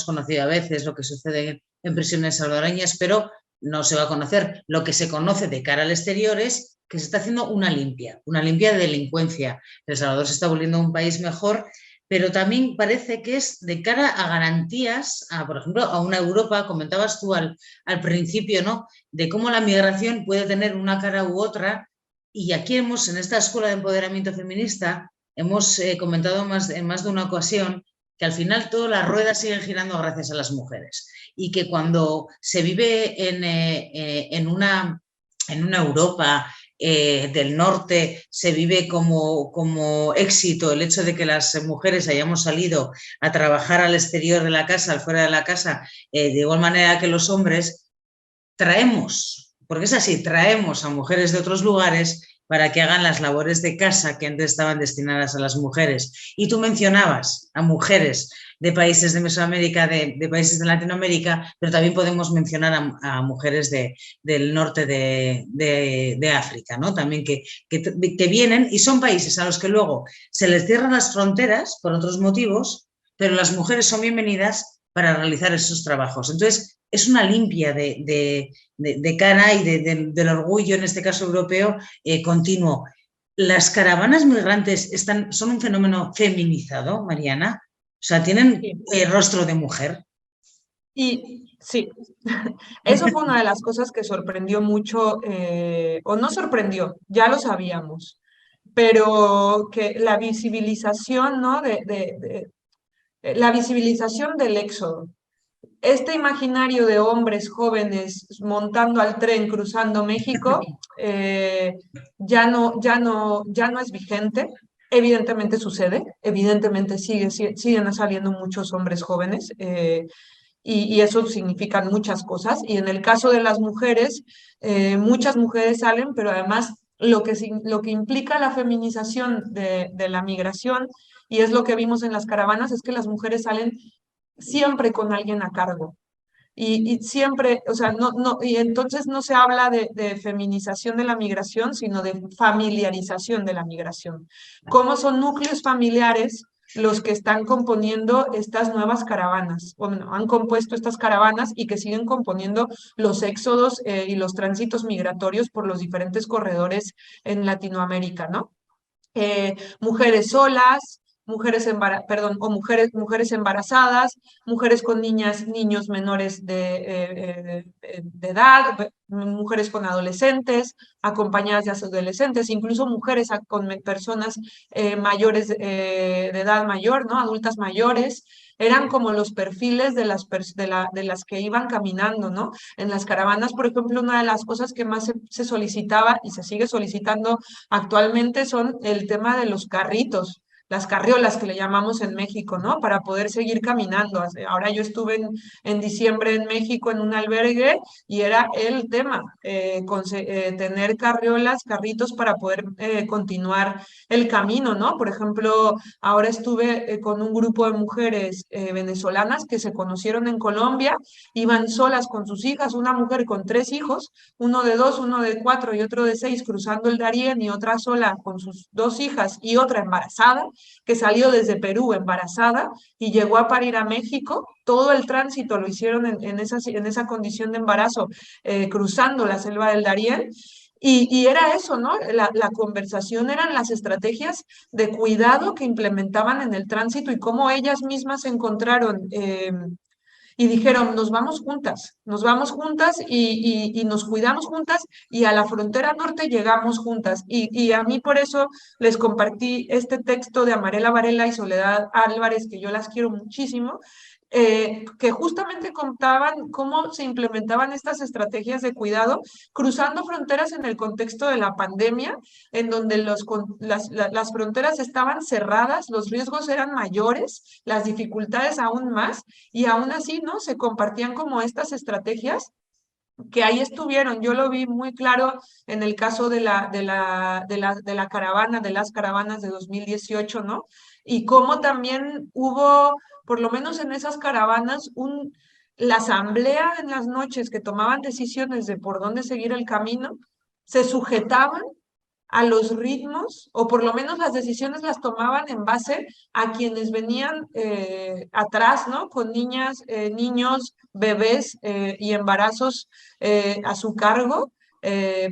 conocido a veces lo que sucede en prisiones salvadoreñas, pero no se va a conocer. Lo que se conoce de cara al exterior es que se está haciendo una limpia de delincuencia. El Salvador se está volviendo un país mejor, pero también parece que es de cara a garantías, por ejemplo, a una Europa, comentabas tú al principio, ¿no? De cómo la migración puede tener una cara u otra, y aquí en esta escuela de empoderamiento feminista, hemos comentado en más de una ocasión que al final todas las ruedas siguen girando gracias a las mujeres y que cuando se vive en una Europa del norte se vive como éxito el hecho de que las mujeres hayamos salido a trabajar al exterior de la casa, al fuera de la casa, de igual manera que los hombres, traemos, porque es así, traemos a mujeres de otros lugares para que hagan las labores de casa que antes estaban destinadas a las mujeres. Y tú mencionabas a mujeres de países de Mesoamérica, de países de Latinoamérica, pero también podemos mencionar a mujeres del norte de África, ¿no? También que vienen y son países a los que luego se les cierran las fronteras por otros motivos, pero las mujeres son bienvenidas para realizar esos trabajos. Entonces, es una limpia de cara y del orgullo, en este caso europeo, continuo. ¿Las caravanas migrantes son un fenómeno feminizado, Mariana? O sea, ¿tienen Sí. rostro de mujer? Y sí, eso fue una de las cosas que sorprendió mucho, o no sorprendió, ya lo sabíamos, pero que la visibilización, ¿no? La visibilización del éxodo. Este imaginario de hombres jóvenes montando al tren cruzando México ya no es vigente. Evidentemente sucede, evidentemente siguen saliendo muchos hombres jóvenes y eso significa muchas cosas. Y en el caso de las mujeres, muchas mujeres salen, pero además lo que implica la feminización de la migración, y es lo que vimos en las caravanas, es que las mujeres salen siempre con alguien a cargo. Y siempre, o sea, y entonces no se habla de feminización de la migración, sino de familiarización de la migración. ¿Cómo son núcleos familiares los que están componiendo estas nuevas caravanas? Bueno, han compuesto estas caravanas y que siguen componiendo los éxodos y los tránsitos migratorios por los diferentes corredores en Latinoamérica, ¿no? Mujeres solas, mujeres embarazadas, mujeres con niños menores de edad, mujeres con adolescentes, acompañadas de adolescentes, incluso mujeres con personas mayores de edad mayor, ¿no? Adultas mayores. Eran como los perfiles de las que iban caminando, ¿no? En las caravanas, por ejemplo, una de las cosas que más se solicitaba y se sigue solicitando actualmente son el tema de los carritos, las carriolas que le llamamos en México, ¿no? Para poder seguir caminando. Ahora yo estuve en diciembre en México en un albergue y era el tema, tener carriolas, carritos para poder continuar el camino, ¿no? Por ejemplo, ahora estuve con un grupo de mujeres venezolanas que se conocieron en Colombia, iban solas con sus hijas, una mujer con 3 hijos, uno de 2, uno de 4 y otro de 6 cruzando el Darién y otra sola con sus 2 hijas y otra embarazada, que salió desde Perú embarazada y llegó a parir a México. Todo el tránsito lo hicieron en esa condición de embarazo, cruzando la selva del Darién. Y era eso, ¿no? La conversación eran las estrategias de cuidado que implementaban en el tránsito y cómo ellas mismas encontraron y dijeron, nos vamos juntas y nos cuidamos juntas y a la frontera norte llegamos juntas. Y a mí por eso les compartí este texto de Amarela Varela y Soledad Álvarez, que yo las quiero muchísimo, que justamente contaban cómo se implementaban estas estrategias de cuidado cruzando fronteras en el contexto de la pandemia, en donde las fronteras estaban cerradas, los riesgos eran mayores, las dificultades aún más, y aún así, ¿no? Se compartían como estas estrategias que ahí estuvieron. Yo lo vi muy claro en el caso de la caravana, de las caravanas de 2018, ¿no? Y cómo también hubo, por lo menos en esas caravanas, la asamblea en las noches que tomaban decisiones de por dónde seguir el camino, se sujetaban a los ritmos, o por lo menos las decisiones las tomaban en base a quienes venían atrás, ¿no? Con niñas, niños, bebés y embarazos a su cargo.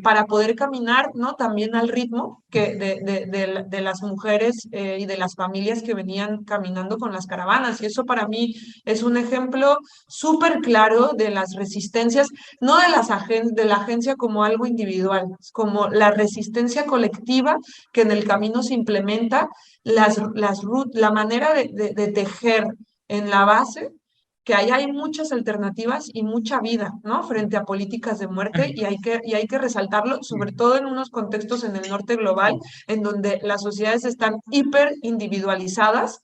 Para poder caminar, ¿no? También al ritmo de las mujeres y de las familias que venían caminando con las caravanas. Y eso para mí es un ejemplo súper claro de las resistencias, no de la agencia como algo individual, como la resistencia colectiva que en el camino se implementa, la manera de tejer en la base, que ahí hay muchas alternativas y mucha vida, ¿no? Frente a políticas de muerte, y hay que resaltarlo, sobre todo en unos contextos en el norte global, en donde las sociedades están hiper individualizadas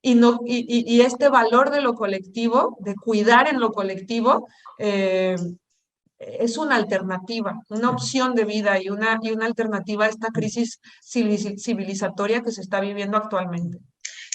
y, no, y este valor de lo colectivo, de cuidar en lo colectivo, es una alternativa, una opción de vida y una alternativa a esta crisis civilizatoria que se está viviendo actualmente.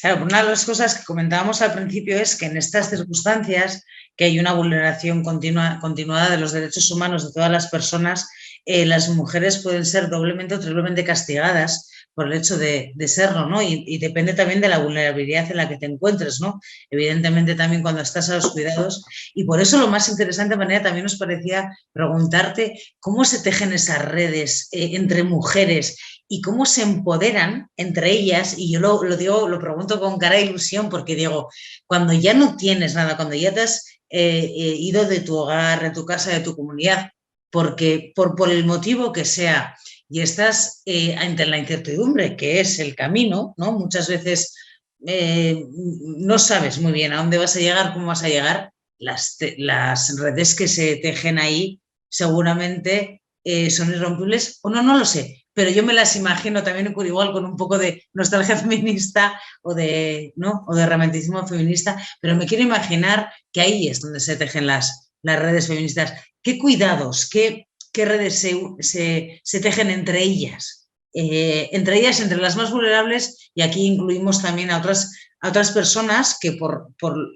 Claro, una de las cosas que comentábamos al principio es que en estas circunstancias, que hay una vulneración continuada de los derechos humanos de todas las personas, las mujeres pueden ser doblemente o triplemente castigadas por el hecho de serlo, ¿no? Y depende también de la vulnerabilidad en la que te encuentres, ¿no? Evidentemente también cuando estás a los cuidados. Y por eso lo más interesante, María, también nos parecía preguntarte cómo se tejen esas redes entre mujeres y cómo se empoderan entre ellas. Y yo lo digo, lo pregunto con cara de ilusión, porque digo, cuando ya no tienes nada, cuando ya te has ido de tu hogar, de tu casa, de tu comunidad, porque por el motivo que sea, y estás ante la incertidumbre, que es el camino, ¿no? Muchas veces no sabes muy bien a dónde vas a llegar, cómo vas a llegar. Las redes que se tejen ahí seguramente son irrompibles, o no lo sé, pero yo me las imagino también igual con un poco de nostalgia feminista o de, ¿no? O de romanticismo feminista, pero me quiero imaginar que ahí es donde se tejen las redes feministas. ¿Qué cuidados, qué redes se tejen entre ellas? Entre las más vulnerables, y aquí incluimos también a otras personas que por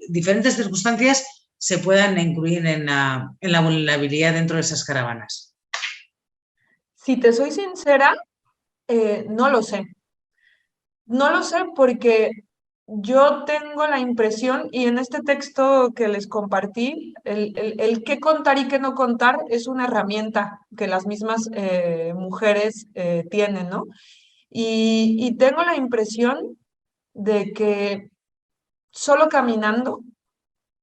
diferentes circunstancias se puedan incluir en la vulnerabilidad dentro de esas caravanas. Si te soy sincera, no lo sé. No lo sé porque yo tengo la impresión, y en este texto que les compartí, el qué contar y qué no contar es una herramienta que las mismas mujeres tienen, ¿no? Y tengo la impresión de que solo caminando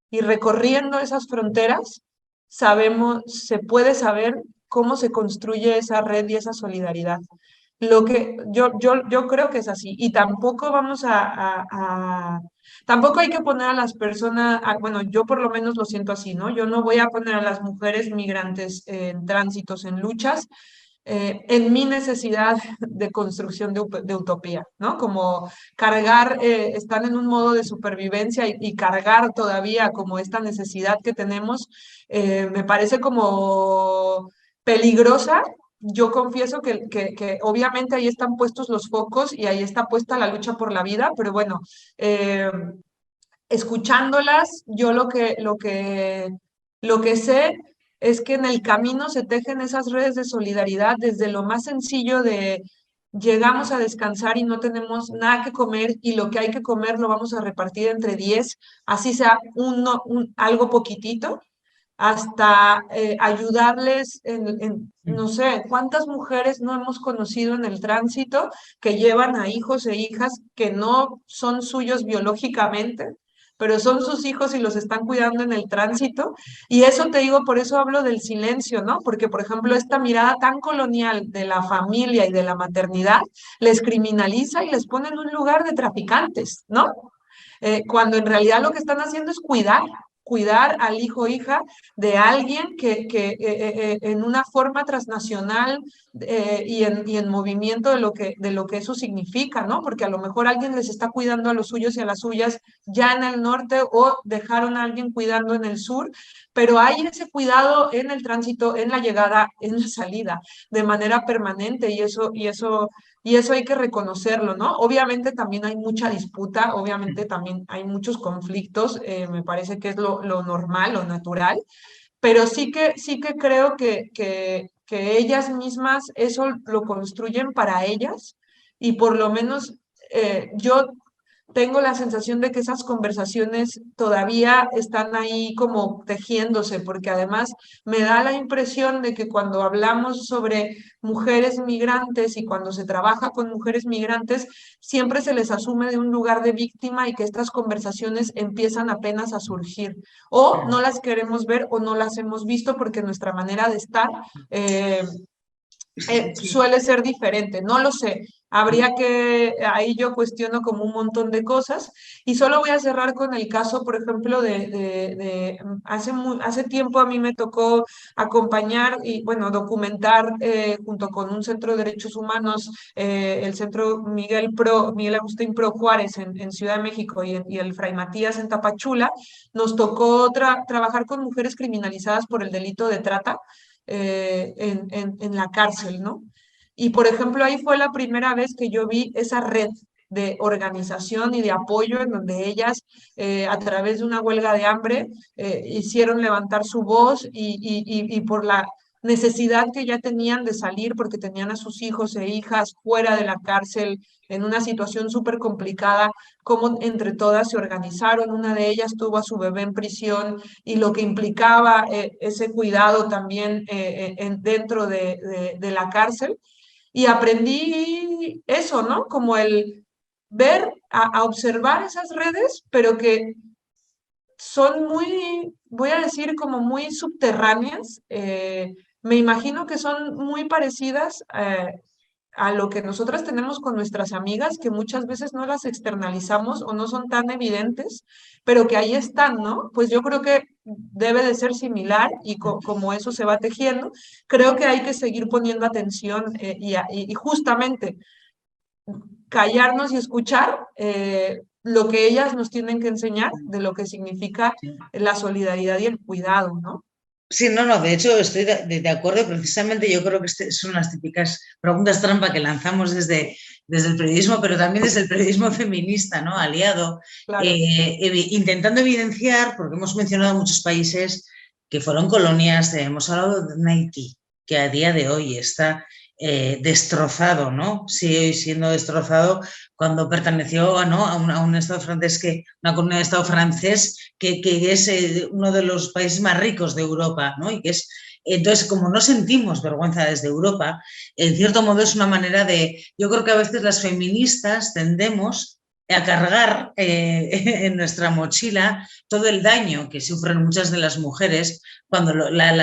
y recorriendo esas fronteras, se puede saber cómo se construye esa red y esa solidaridad. Lo que yo creo que es así. Y tampoco tampoco hay que poner a las personas, bueno, yo por lo menos lo siento así, ¿no? Yo no voy a poner a las mujeres migrantes en tránsitos, en luchas, en mi necesidad de construcción de utopía, ¿no? Como cargar, están en un modo de supervivencia y cargar todavía como esta necesidad que tenemos, me parece como peligrosa. Yo confieso que obviamente ahí están puestos los focos y ahí está puesta la lucha por la vida, pero bueno, escuchándolas, yo lo que sé es que en el camino se tejen esas redes de solidaridad desde lo más sencillo de llegamos a descansar y no tenemos nada que comer y lo que hay que comer lo vamos a repartir entre 10, así sea algo poquitito, hasta ayudarles no sé, cuántas mujeres no hemos conocido en el tránsito que llevan a hijos e hijas que no son suyos biológicamente, pero son sus hijos y los están cuidando en el tránsito. Y eso te digo, por eso hablo del silencio, ¿no? Porque, por ejemplo, esta mirada tan colonial de la familia y de la maternidad les criminaliza y les pone en un lugar de traficantes, ¿no? Cuando en realidad lo que están haciendo es cuidar al hijo o hija de alguien que en una forma transnacional y en movimiento de lo que eso significa, ¿no? Porque a lo mejor alguien les está cuidando a los suyos y a las suyas ya en el norte o dejaron a alguien cuidando en el sur, pero hay ese cuidado en el tránsito, en la llegada, en la salida, de manera permanente y eso hay que reconocerlo, ¿no? Obviamente también hay mucha disputa, obviamente también hay muchos conflictos, me parece que es lo normal, lo natural, pero sí que creo que ellas mismas eso lo construyen para ellas y por lo menos yo tengo la sensación de que esas conversaciones todavía están ahí como tejiéndose, porque además me da la impresión de que cuando hablamos sobre mujeres migrantes y cuando se trabaja con mujeres migrantes, siempre se les asume de un lugar de víctima y que estas conversaciones empiezan apenas a surgir. O no las queremos ver o no las hemos visto porque nuestra manera de estar eh, suele ser diferente, no lo sé. Habría que, ahí yo cuestiono como un montón de cosas y solo voy a cerrar con el caso, por ejemplo, hace tiempo a mí me tocó acompañar y, bueno, documentar junto con un centro de derechos humanos, el centro Miguel Agustín Pro Juárez en Ciudad de México y el Fray Matías en Tapachula, nos tocó trabajar con mujeres criminalizadas por el delito de trata en la cárcel, ¿no? Y por ejemplo, ahí fue la primera vez que yo vi esa red de organización y de apoyo en donde ellas, a través de una huelga de hambre, hicieron levantar su voz y por la necesidad que ya tenían de salir porque tenían a sus hijos e hijas fuera de la cárcel en una situación súper complicada, cómo entre todas se organizaron. Una de ellas tuvo a su bebé en prisión y lo que implicaba ese cuidado también dentro de la cárcel. Y aprendí eso, ¿no? Como el ver, a observar esas redes, pero que son muy, voy a decir, como muy subterráneas. Me imagino que son muy parecidas a lo que nosotras tenemos con nuestras amigas, que muchas veces no las externalizamos o no son tan evidentes, pero que ahí están, ¿no? Pues yo creo que debe de ser similar y como eso se va tejiendo, creo que hay que seguir poniendo atención y justamente callarnos y escuchar lo que ellas nos tienen que enseñar de lo que significa la solidaridad y el cuidado, ¿no? Sí, no, no, de hecho estoy de acuerdo, precisamente yo creo que son las típicas preguntas trampa que lanzamos desde el periodismo, pero también desde el periodismo feminista, ¿no? Aliado, Claro. intentando evidenciar, porque hemos mencionado muchos países que fueron colonias, hemos hablado de un Haití, que a día de hoy está destrozado, ¿no? Sigue siendo destrozado cuando perteneció ¿no? a un Estado francés, una comunidad de Estado francés que es uno de los países más ricos de Europa, ¿no? Y que es, entonces, como no sentimos vergüenza desde Europa, en cierto modo es una manera yo creo que a veces las feministas tendemos a cargar en nuestra mochila todo el daño que sufren muchas de las mujeres cuando la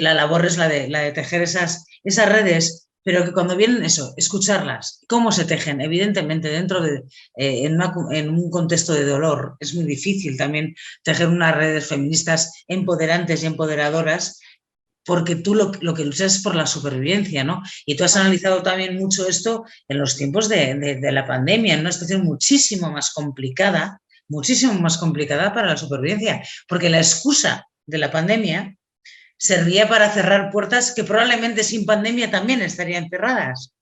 labor es la de tejer esas redes, pero que cuando vienen eso, escucharlas, cómo se tejen, evidentemente dentro de, en un contexto de dolor, es muy difícil también tejer unas redes feministas empoderantes y empoderadoras, porque tú lo que luchas es por la supervivencia, ¿no? Y tú has analizado también mucho esto en los tiempos de la pandemia, en una situación muchísimo más complicada para la supervivencia, porque la excusa de la pandemia servía para cerrar puertas que probablemente sin pandemia también estarían cerradas.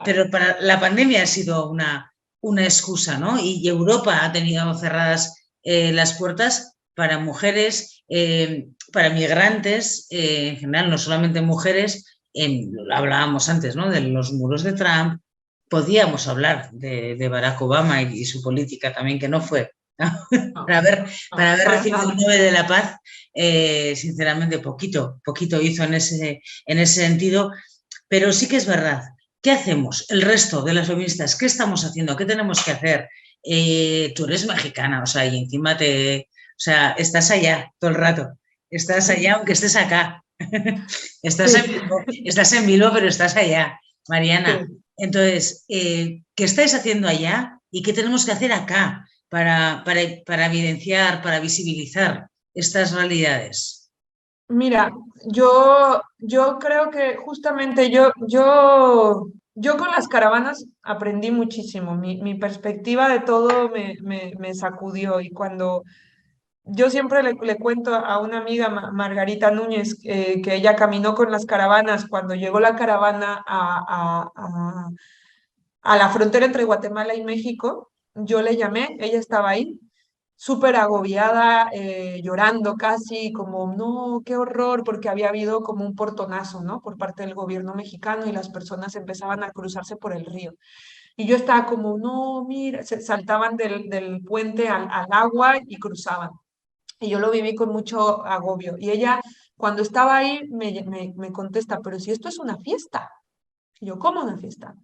Pero para la pandemia ha sido una excusa, ¿no? Y Europa ha tenido cerradas las puertas para mujeres, para migrantes, en general, no solamente mujeres. Hablábamos antes, ¿no? De los muros de Trump. Podíamos hablar de Barack Obama y su política también, que no fue para haber recibido el Nobel de la Paz, sinceramente poquito hizo en ese sentido, pero sí que es verdad. ¿Qué hacemos el resto de las feministas? ¿Qué estamos haciendo? ¿Qué tenemos que hacer? tú eres mexicana, o sea, y encima o sea, estás allá todo el rato, estás allá aunque estés acá, Sí, estás en Bilbao, pero estás allá, Mariana. sí. Entonces, ¿qué estáis haciendo allá y qué tenemos que hacer acá para evidenciar, para visibilizar estas realidades? Mira, yo creo que justamente yo con las caravanas aprendí muchísimo. Mi perspectiva de todo me sacudió. Y cuando yo siempre le cuento a una amiga, Margarita Núñez, que ella caminó con las caravanas cuando llegó la caravana a la frontera entre Guatemala y México, yo le llamé, ella estaba ahí, súper agobiada, llorando casi, como, no, qué horror, porque había habido como un portonazo, ¿no? Por parte del gobierno mexicano y las personas empezaban a cruzarse por el río. Y yo estaba como, no, mira, se saltaban del puente al agua y cruzaban. Y yo lo viví con mucho agobio. Y ella, cuando estaba ahí, me contesta, pero si esto es una fiesta. Y yo, ¿cómo una fiesta?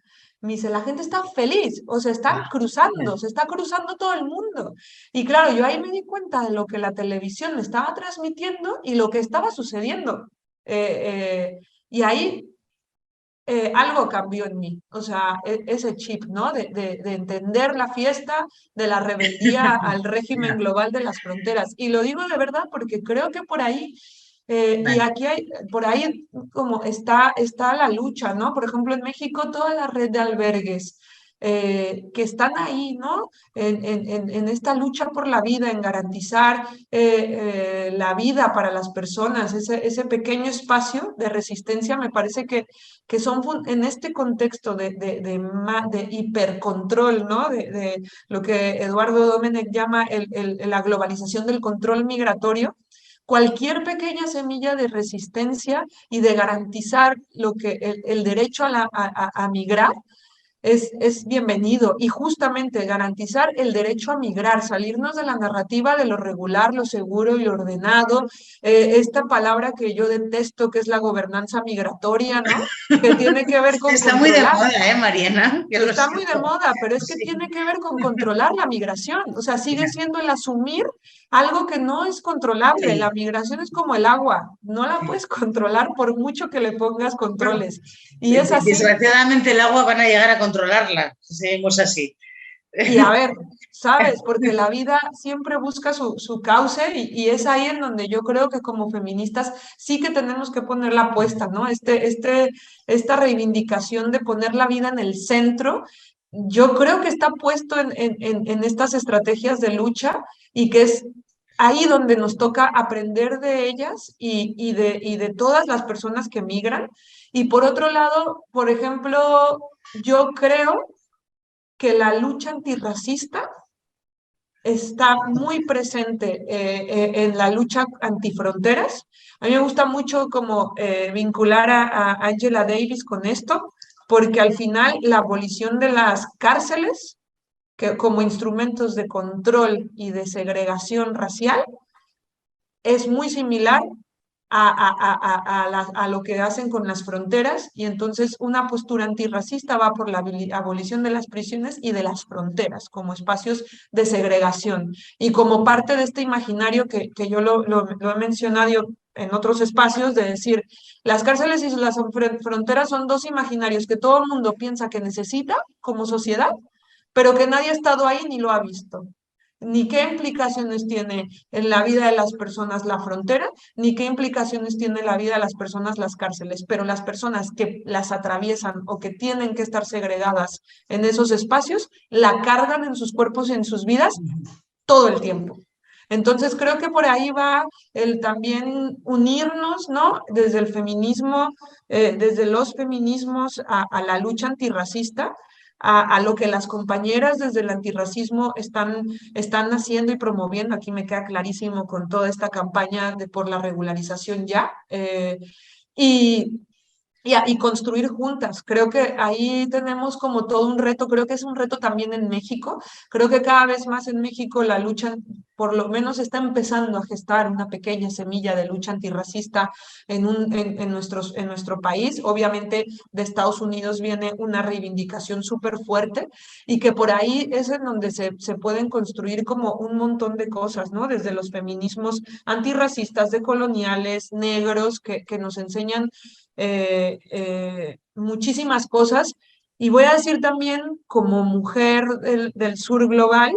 Me dice, la gente está feliz, o sea, están Ah, cruzando, se está cruzando todo el mundo. Y claro, yo ahí me di cuenta de lo que la televisión me estaba transmitiendo y lo que estaba sucediendo. Y ahí algo cambió en mí, o sea, ese chip, ¿no? De entender la fiesta, de la rebeldía al régimen ya, global de las fronteras. Y lo digo de verdad porque creo que por ahí, y vale. aquí hay, por ahí como está la lucha, ¿no? Por ejemplo, en México, toda la red de albergues. Que están ahí, ¿no? En esta lucha por la vida, en garantizar la vida para las personas, ese pequeño espacio de resistencia, me parece que son en este contexto de hipercontrol, ¿no? De lo que Eduardo Domenech llama la globalización del control migratorio. Cualquier pequeña semilla de resistencia y de garantizar el derecho a migrar es bienvenido y justamente garantizar el derecho a migrar, salirnos de la narrativa de lo regular, lo seguro y lo ordenado, esta palabra que yo detesto que es la gobernanza migratoria, ¿no? Que tiene que ver con Está muy de controlar. moda, Mariana? Que lo Está muy de siento. moda, pero es que Sí, tiene que ver con controlar la migración. O sea, sigue ya, siendo el asumir algo que no es controlable. La sí, migración es como el agua, no la sí. puedes controlar por mucho que le pongas Bueno, controles. Y es así. desgraciadamente el agua van a llegar a controlarla, si seguimos así. Y a ver, ¿sabes? Porque la vida siempre busca su cauce y es ahí en donde yo creo que como feministas sí que tenemos que poner la apuesta, ¿no? Esta reivindicación de poner la vida en el centro, yo creo que está puesto en estas estrategias de lucha y que es ahí donde nos toca aprender de ellas y de todas las personas que migran. Y por otro lado, por ejemplo, yo creo que la lucha antirracista está muy presente en la lucha antifronteras. A mí me gusta mucho como vincular a Angela Davis con esto, porque al final la abolición de las cárceles que, como instrumentos de control y de segregación racial es muy similar a lo que hacen con las fronteras y entonces una postura antirracista va por la abolición de las prisiones y de las fronteras como espacios de segregación y como parte de este imaginario que yo lo he mencionado en otros espacios de decir, las cárceles y las fronteras son dos imaginarios que todo el mundo piensa que necesita como sociedad, pero que nadie ha estado ahí ni lo ha visto ni qué implicaciones tiene en la vida de las personas la frontera, ni qué implicaciones tiene en la vida de las personas las cárceles, pero las personas que las atraviesan o que tienen que estar segregadas en esos espacios, la cargan en sus cuerpos y en sus vidas todo el tiempo. Entonces creo que por ahí va el también unirnos, ¿no? Desde el feminismo, desde los feminismos a la lucha antirracista, a lo que las compañeras desde el antirracismo están haciendo y promoviendo. Aquí me queda clarísimo con toda esta campaña por la regularización ya. Y, y construir juntas. Creo que ahí tenemos como todo un reto, creo que es un reto también en México. Creo que cada vez más en México la lucha por lo menos está empezando a gestar una pequeña semilla de lucha antirracista en nuestro país. Obviamente de Estados Unidos viene una reivindicación súper fuerte y que por ahí es en donde se pueden construir como un montón de cosas, ¿no? Desde los feminismos antirracistas, decoloniales, negros, que nos enseñan muchísimas cosas. Y voy a decir también, como mujer del sur global,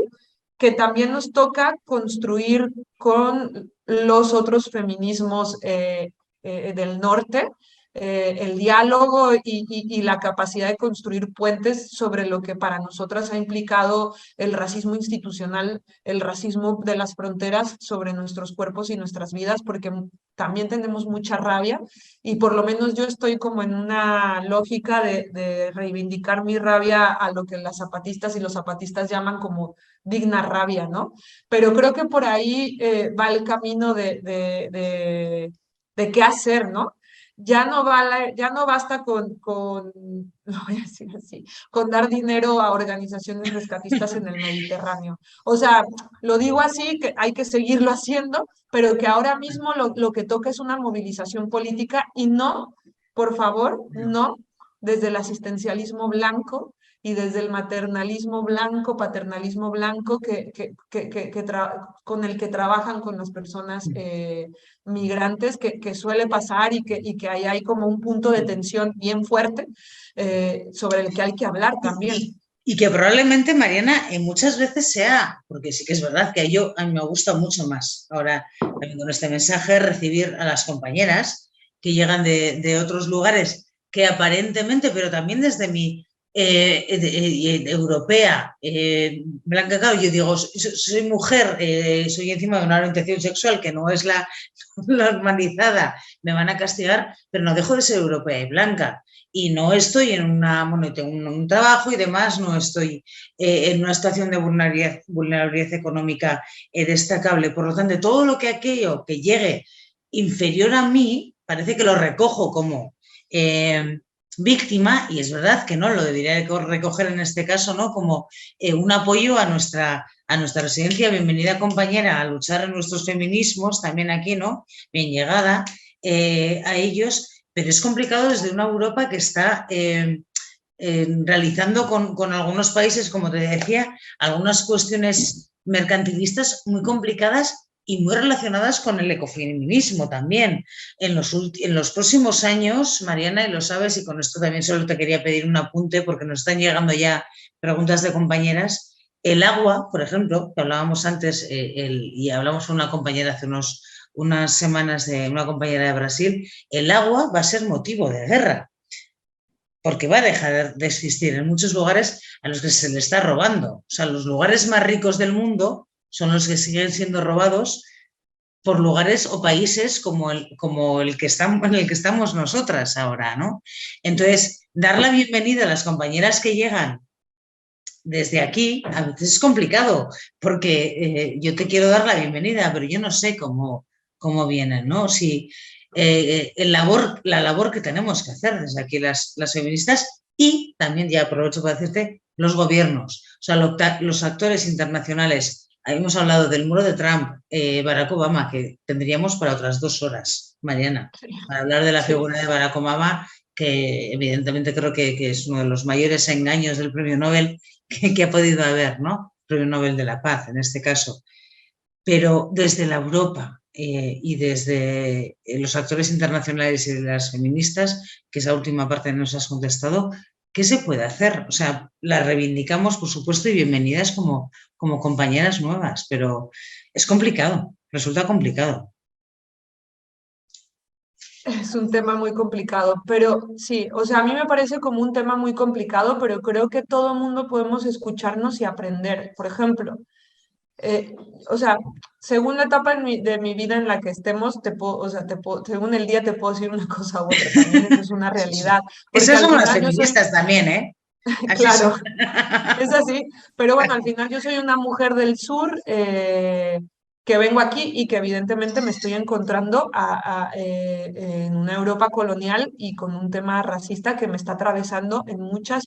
que también nos toca construir con los otros feminismos del norte, el diálogo y la capacidad de construir puentes sobre lo que para nosotras ha implicado el racismo institucional, el racismo de las fronteras sobre nuestros cuerpos y nuestras vidas, porque también tenemos mucha rabia y por lo menos yo estoy como en una lógica de reivindicar mi rabia a lo que las zapatistas y los zapatistas llaman como digna rabia, ¿no? Pero creo que por ahí va el camino de qué hacer, ¿no? Ya no basta lo voy a decir así, con dar dinero a organizaciones rescatistas en el Mediterráneo. O sea, lo digo así, que hay que seguirlo haciendo, pero que ahora mismo lo que toca es una movilización política y no, por favor, no desde el asistencialismo blanco y desde el maternalismo blanco, paternalismo blanco con el que trabajan con las personas migrantes, que suele pasar y que ahí hay como un punto de tensión bien fuerte sobre el que hay que hablar también. Y que probablemente, Mariana, muchas veces sea, porque sí que es verdad que a mí me gusta mucho más ahora, también con este mensaje, recibir a las compañeras que llegan de otros lugares que aparentemente, pero también desde mi europea, blanca, claro, yo digo, soy mujer, soy encima de una orientación sexual que no es la normalizada, me van a castigar, pero no dejo de ser europea y blanca. Y no estoy bueno, tengo un trabajo y demás, no estoy en una situación de vulnerabilidad económica destacable. Por lo tanto, todo lo que aquello que llegue inferior a mí, parece que lo recojo como víctima, y es verdad que no, lo debería recoger en este caso, ¿no? Como un apoyo a nuestra residencia. Bienvenida, compañera, a luchar en nuestros feminismos, también aquí, ¿no? Bien llegada a ellos. Pero es complicado desde una Europa que está realizando con algunos países, como te decía, algunas cuestiones mercantilistas muy complicadas y muy relacionadas con el ecofeminismo también. En los próximos años, Mariana, y lo sabes, y con esto también solo te quería pedir un apunte porque nos están llegando ya preguntas de compañeras. El agua, por ejemplo, que hablábamos antes, y hablamos con una compañera hace unas semanas de una compañera de Brasil, el agua va a ser motivo de guerra, porque va a dejar de existir en muchos lugares a los que se le está robando. O sea, los lugares más ricos del mundo son los que siguen siendo robados por lugares o países como el que estamos, en el que estamos nosotras ahora, ¿no? Entonces, dar la bienvenida a las compañeras que llegan desde aquí a veces es complicado, porque yo te quiero dar la bienvenida, pero yo no sé cómo vienen, ¿no? Si la labor que tenemos que hacer desde aquí las feministas, y también, ya aprovecho para decirte, los gobiernos, o sea, los actores internacionales. Hemos hablado del muro de Trump, Barack Obama, que tendríamos para otras 2 horas, Mariana, para hablar de la figura de Barack Obama, que evidentemente creo que es uno de los mayores engaños del premio Nobel que ha podido haber, ¿no? Premio Nobel de la Paz, en este caso. Pero desde la Europa y desde los actores internacionales y de las feministas, que esa última parte nos has contestado, ¿qué se puede hacer? O sea, las reivindicamos, por supuesto, y bienvenidas como compañeras nuevas, pero es complicado, resulta complicado. Es un tema muy complicado, pero sí, o sea, a mí me parece como un tema muy complicado, pero creo que todo el mundo podemos escucharnos y aprender. Por ejemplo, o sea, según la etapa de mi vida en la que estemos, o sea, según el día te puedo decir una cosa u otra, también eso es una realidad. Porque Esas al son las final yo soy, feministas también, ¿eh? Así claro, son. es así, pero bueno, al final yo soy una mujer del sur que vengo aquí y que evidentemente me estoy encontrando en una Europa colonial y con un tema racista que me está atravesando en muchas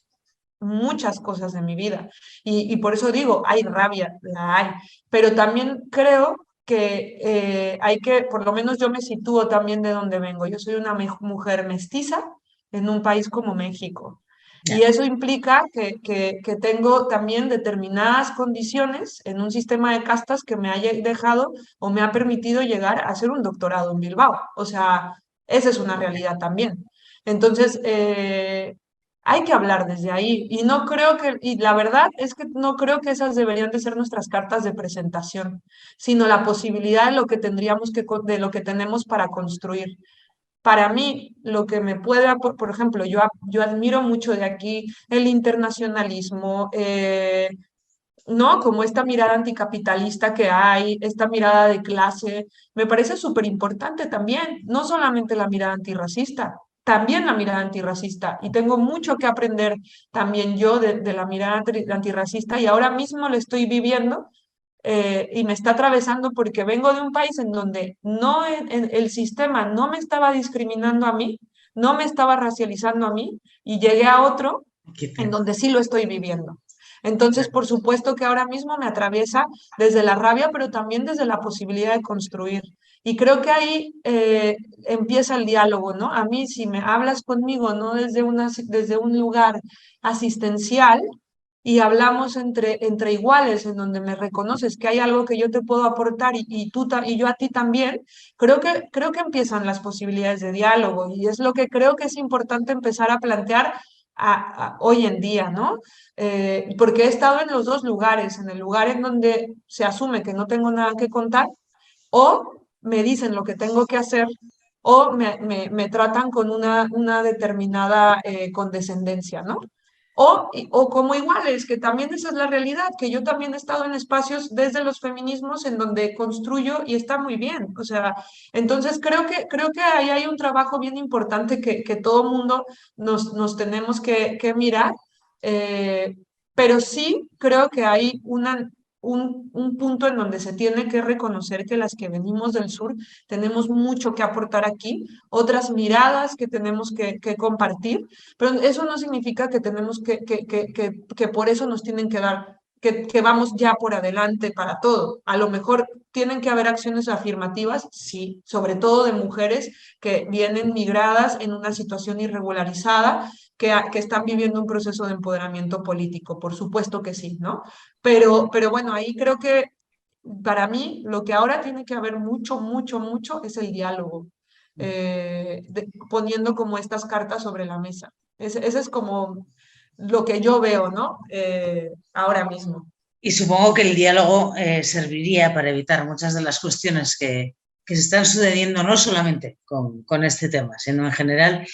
muchas cosas de mi vida. Y por eso digo, hay rabia, la hay, pero también creo que hay que, por lo menos yo me sitúo también de donde vengo. Yo soy una mujer mestiza en un país como México. Y Ya, eso implica que tengo también determinadas condiciones en un sistema de castas que me haya dejado o me ha permitido llegar a hacer un doctorado en Bilbao. O sea, esa es una realidad también. Entonces, hay que hablar desde ahí. Y no creo que, y la verdad es que no creo que esas deberían de ser nuestras cartas de presentación, sino la posibilidad de lo que tendríamos que, de lo que tenemos para construir. Para mí, lo que me puede, por ejemplo, yo admiro mucho de aquí el internacionalismo, ¿no? Como esta mirada anticapitalista que hay, esta mirada de clase, me parece súper importante también, no solamente la mirada antirracista, también la mirada antirracista. Y tengo mucho que aprender también yo de la mirada antirracista y ahora mismo lo estoy viviendo y me está atravesando porque vengo de un país en donde no el sistema no me estaba discriminando a mí, no me estaba racializando a mí y llegué a otro qué en pena. donde sí lo estoy viviendo. Entonces, por supuesto que ahora mismo me atraviesa desde la rabia, pero también desde la posibilidad de construir. Y creo que ahí empieza el diálogo, ¿no? A mí, si me hablas conmigo, no desde, desde un lugar asistencial, y hablamos entre iguales, en donde me reconoces que hay algo que yo te puedo aportar y tú y yo a ti también, creo que empiezan las posibilidades de diálogo y es lo que creo que es importante empezar a plantear hoy en día, ¿no? Porque he estado en los dos lugares, en el lugar en donde se asume que no tengo nada que contar o me dicen lo que tengo que hacer o me tratan con una determinada condescendencia, ¿no? O como iguales, que también esa es la realidad, que yo también he estado en espacios desde los feminismos en donde construyo y está muy bien. O sea, entonces creo que ahí hay un trabajo bien importante que todo mundo nos tenemos que mirar, eh, pero sí creo que hay un punto en donde se tiene que reconocer que las que venimos del sur tenemos mucho que aportar aquí, otras miradas que tenemos que compartir, pero eso no significa que tenemos que por eso nos tienen que dar, que vamos ya por adelante para todo. A lo mejor tienen que haber acciones afirmativas, sí, sobre todo de mujeres que vienen migradas en una situación irregularizada, que están viviendo un proceso de empoderamiento político, por supuesto que sí, ¿no? Pero bueno, ahí creo que para mí lo que ahora tiene que haber mucho, mucho, mucho es el diálogo, poniendo como estas cartas sobre la mesa. Ese es como lo que yo veo, ¿no? Ahora mismo. Y supongo que el diálogo serviría para evitar muchas de las cuestiones que se están sucediendo, no solamente con este tema, sino en general.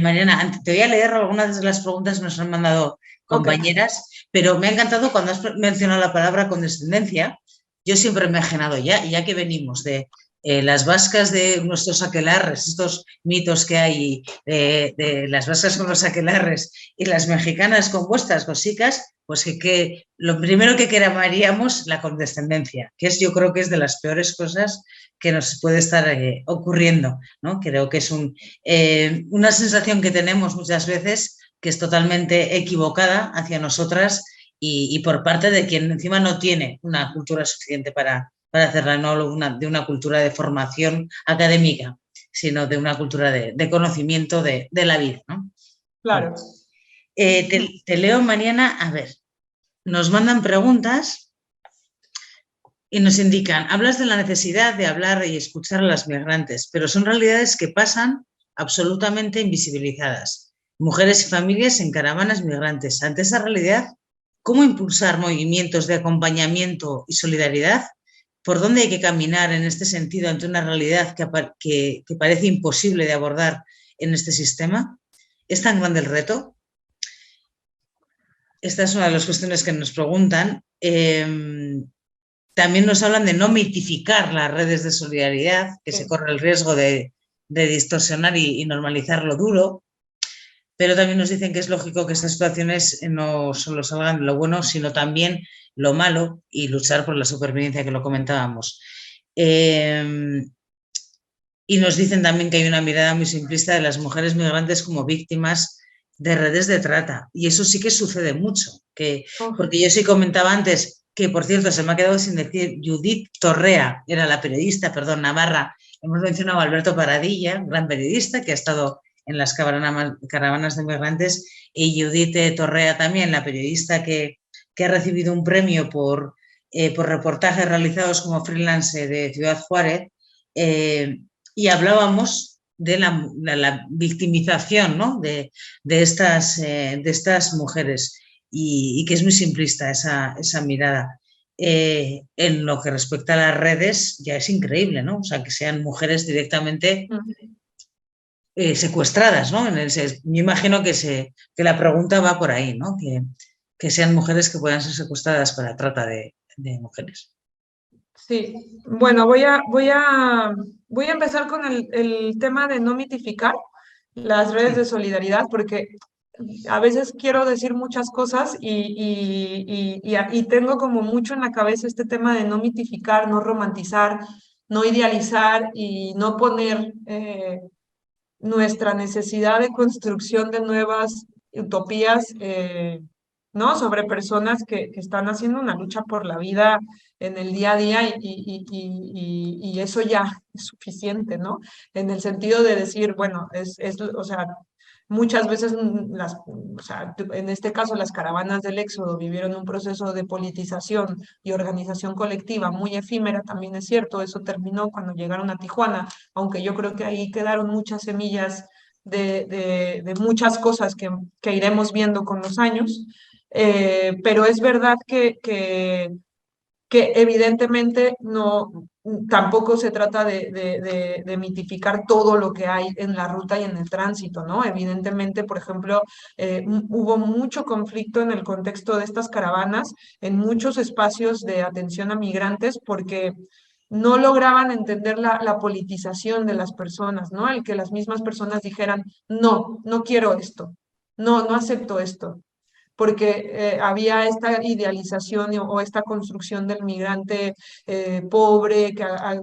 Mariana, te voy a leer algunas de las preguntas que nos han mandado Ok, compañeras, pero me ha encantado cuando has mencionado la palabra condescendencia. Yo siempre me he imaginado, ya que venimos de las vascas de nuestros aquelarres, estos mitos que hay de las vascas con los aquelarres y las mexicanas con vuestras cosicas, pues que lo primero que queramaríamos la condescendencia, que es yo creo que es de las peores cosas que nos puede estar ocurriendo, ¿no? Creo que es una sensación que tenemos muchas veces que es totalmente equivocada hacia nosotras y por parte de quien encima no tiene una cultura suficiente para hacerla, no de una cultura de formación académica, sino de una cultura de conocimiento de la vida, ¿no? Bueno, claro. te leo, Mariana, a ver, nos mandan preguntas y nos indican, hablas de la necesidad de hablar y escuchar a las migrantes, pero son realidades que pasan absolutamente invisibilizadas. Mujeres y familias en caravanas migrantes. Ante esa realidad, ¿cómo impulsar movimientos de acompañamiento y solidaridad? ¿Por dónde hay que caminar en este sentido ante una realidad que parece imposible de abordar en este sistema? ¿Es tan grande el reto? Esta es una de las cuestiones que nos preguntan. También nos hablan de no mitificar las redes de solidaridad, que se Sí. corre el riesgo de distorsionar y normalizar lo duro, pero también nos dicen que es lógico que estas situaciones no solo salgan lo bueno, sino también lo malo y luchar por la supervivencia, que lo comentábamos. Y nos dicen también que hay una mirada muy simplista de las mujeres migrantes como víctimas de redes de trata. Y eso sí que sucede mucho, Oh, porque yo sí comentaba antes que, por cierto, se me ha quedado sin decir, Judith Torrea era la periodista, perdón, Navarra. Hemos mencionado a Alberto Paradilla, gran periodista que ha estado en las caravanas de migrantes, y Judith Torrea también, la periodista que ha recibido un premio por reportajes realizados como freelance de Ciudad Juárez, y hablábamos de la victimización, ¿no? De estas mujeres y que es muy simplista esa mirada. En lo que respecta a las redes ya es increíble, ¿no? O sea, que sean mujeres directamente secuestradas, ¿no? Me imagino que la pregunta va por ahí, ¿no? Que sean mujeres que puedan ser secuestradas para trata de mujeres. sí, bueno, voy a empezar con el tema de no mitificar las redes de Sí. solidaridad, porque a veces quiero decir muchas cosas y tengo como mucho en la cabeza este tema de no mitificar, no romantizar, no idealizar y no poner nuestra necesidad de construcción de nuevas utopías, ¿no? Sobre personas que están haciendo una lucha por la vida en el día a día y eso ya es suficiente, ¿no? En el sentido de decir, bueno, o sea, muchas veces o sea, en este caso las caravanas del Éxodo vivieron un proceso de politización y organización colectiva muy efímera, también es cierto, eso terminó cuando llegaron a Tijuana, aunque yo creo que ahí quedaron muchas semillas de muchas cosas que iremos viendo con los años, pero es verdad que evidentemente no, tampoco se trata de mitificar todo lo que hay en la ruta y en el tránsito, ¿no? Evidentemente, por ejemplo, hubo mucho conflicto en el contexto de estas caravanas, en muchos espacios de atención a migrantes, porque no lograban entender la politización de las personas, ¿no? El que las mismas personas dijeran, no, no quiero esto, no, no acepto esto porque había esta idealización o esta construcción del migrante pobre,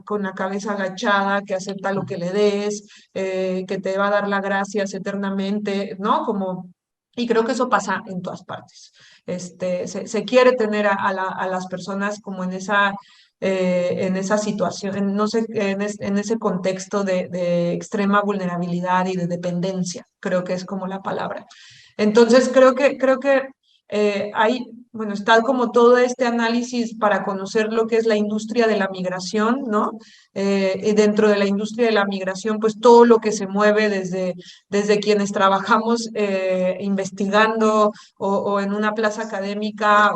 con la cabeza agachada, que acepta lo que le des, que te va a dar las gracias eternamente, ¿no? Como, y creo que eso pasa en todas partes. Se quiere tener a las personas como en esa situación, no sé, en ese contexto de extrema vulnerabilidad y de dependencia, creo que es como la palabra. Entonces, creo que hay, bueno, está como todo este análisis para conocer lo que es la industria de la migración, ¿no? Y dentro de la industria de la migración, pues todo lo que se mueve desde quienes trabajamos investigando o en una plaza académica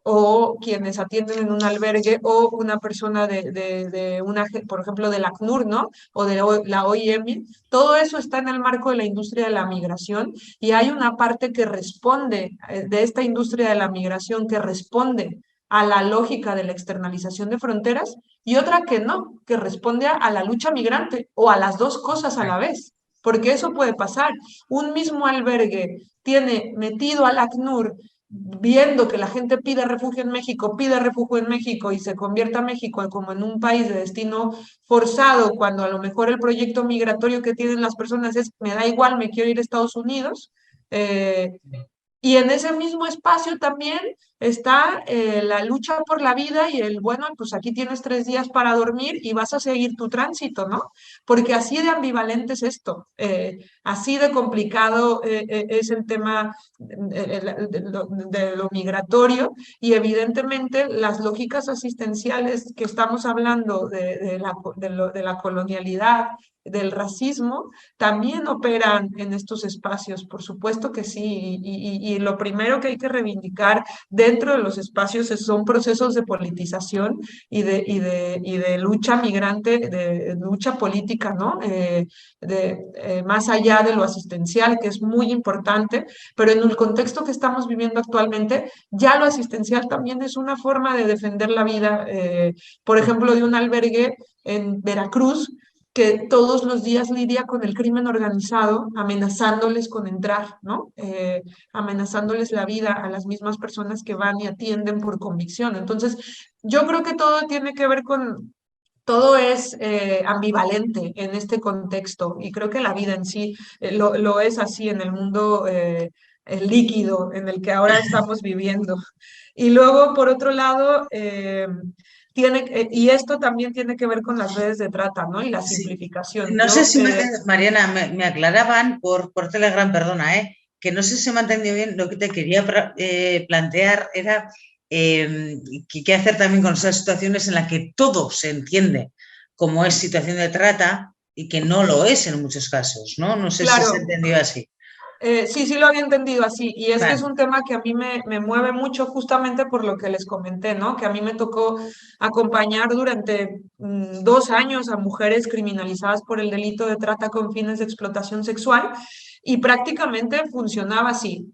o quienes atienden en un albergue o una persona de una, por ejemplo, del ACNUR, ¿no? O de la OIM, todo eso está en el marco de la industria de la migración y hay una parte que responde de esta industria de la migración que responde a la lógica de la externalización de fronteras y otra que no, que responde a la lucha migrante o a las dos cosas a la vez, porque eso puede pasar. Un mismo albergue tiene metido al ACNUR viendo que la gente pide refugio en México y se convierta a México como en un país de destino forzado, cuando a lo mejor el proyecto migratorio que tienen las personas es, me da igual, me quiero ir a Estados Unidos. eh, y en ese mismo espacio también está la lucha por la vida y el, bueno, pues aquí tienes 3 días para dormir y vas a seguir tu tránsito, ¿no? Porque así de ambivalente es esto, así de complicado es el tema de lo migratorio y evidentemente las lógicas asistenciales que estamos hablando de la colonialidad, del racismo, también operan en estos espacios, por supuesto que sí, y lo primero que hay que reivindicar dentro de los espacios son procesos de politización y de lucha migrante, de lucha política, ¿no? Más allá de lo asistencial, que es muy importante, pero en el contexto que estamos viviendo actualmente, ya lo asistencial también es una forma de defender la vida, por ejemplo, de un albergue en Veracruz, que todos los días lidia con el crimen organizado, amenazándoles con entrar, ¿no? Amenazándoles la vida a las mismas personas que van y atienden por convicción. Entonces, yo creo que todo tiene que ver todo es ambivalente en este contexto y creo que la vida en sí lo es así en el mundo el líquido en el que ahora estamos viviendo. Y luego, por otro lado, y esto también tiene que ver con las redes de trata, ¿no? Y la Sí. simplificación. No sé si, Mariana, me aclaraban por Telegram, perdona, que no sé si me ha entendido bien, lo que te quería plantear era qué hacer también con esas situaciones en las que todo se entiende como es situación de trata y que no lo es en muchos casos, ¿no? No sé si se ha Claro, entendido así. sí, sí lo había entendido así, y es que es Vale, un tema que a mí me mueve mucho justamente por lo que les comenté, ¿no? Que a mí me tocó acompañar durante 2 años a mujeres criminalizadas por el delito de trata con fines de explotación sexual, y prácticamente funcionaba así.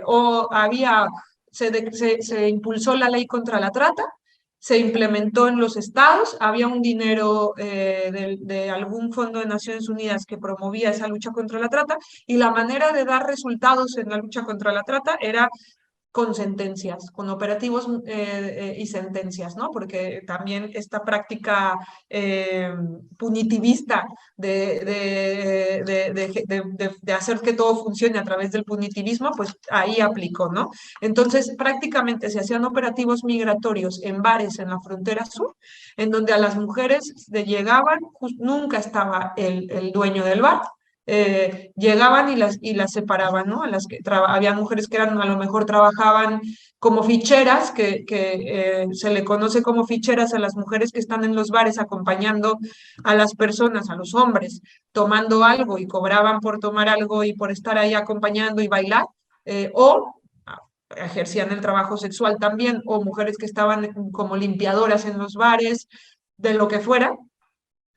O había, se impulsó la ley contra la trata, se implementó en los estados, había un dinero de algún fondo de Naciones Unidas que promovía esa lucha contra la trata, y la manera de dar resultados en la lucha contra la trata era con sentencias, con operativos y sentencias, ¿no? Porque también esta práctica punitivista de hacer que todo funcione a través del punitivismo, pues ahí aplicó, ¿no? Entonces, prácticamente se hacían operativos migratorios en bares en la frontera sur, en donde a las mujeres llegaban, nunca estaba el dueño del bar, llegaban y las separaban, ¿no? A las que había mujeres que eran, a lo mejor trabajaban como ficheras, que se le conoce como ficheras a las mujeres que están en los bares acompañando a las personas, a los hombres, tomando algo y cobraban por tomar algo y por estar ahí acompañando y bailar, o ejercían el trabajo sexual también, o mujeres que estaban como limpiadoras en los bares, de lo que fuera,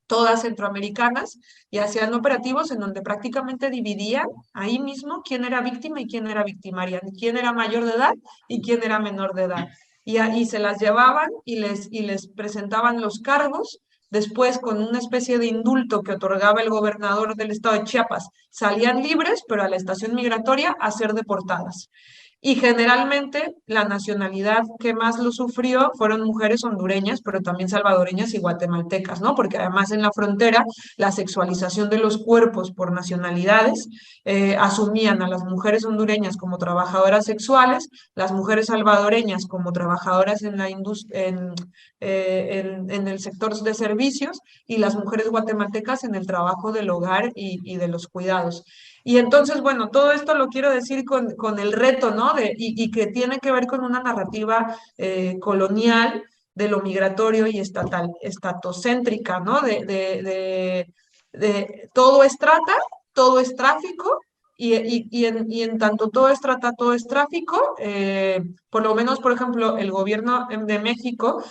todas centroamericanas, y hacían operativos en donde prácticamente dividían ahí mismo quién era víctima y quién era victimaria, quién era mayor de edad y quién era menor de edad. Y ahí se las llevaban y les presentaban los cargos. Después, con una especie de indulto que otorgaba el gobernador del estado de Chiapas, salían libres, pero a la estación migratoria a ser deportadas. Y generalmente la nacionalidad que más lo sufrió fueron mujeres hondureñas, pero también salvadoreñas y guatemaltecas, ¿no? Porque además en la frontera la sexualización de los cuerpos por nacionalidades asumían a las mujeres hondureñas como trabajadoras sexuales, las mujeres salvadoreñas como trabajadoras en la en el sector de servicios, y las mujeres guatemaltecas en el trabajo del hogar y de los cuidados. Y entonces, bueno, todo esto lo quiero decir con el reto, ¿no? Y que tiene que ver con una narrativa colonial de lo migratorio y estatocéntrica, ¿no? De todo es trata, todo es tráfico, y en tanto todo es trata, todo es tráfico, por lo menos, por ejemplo, el gobierno de México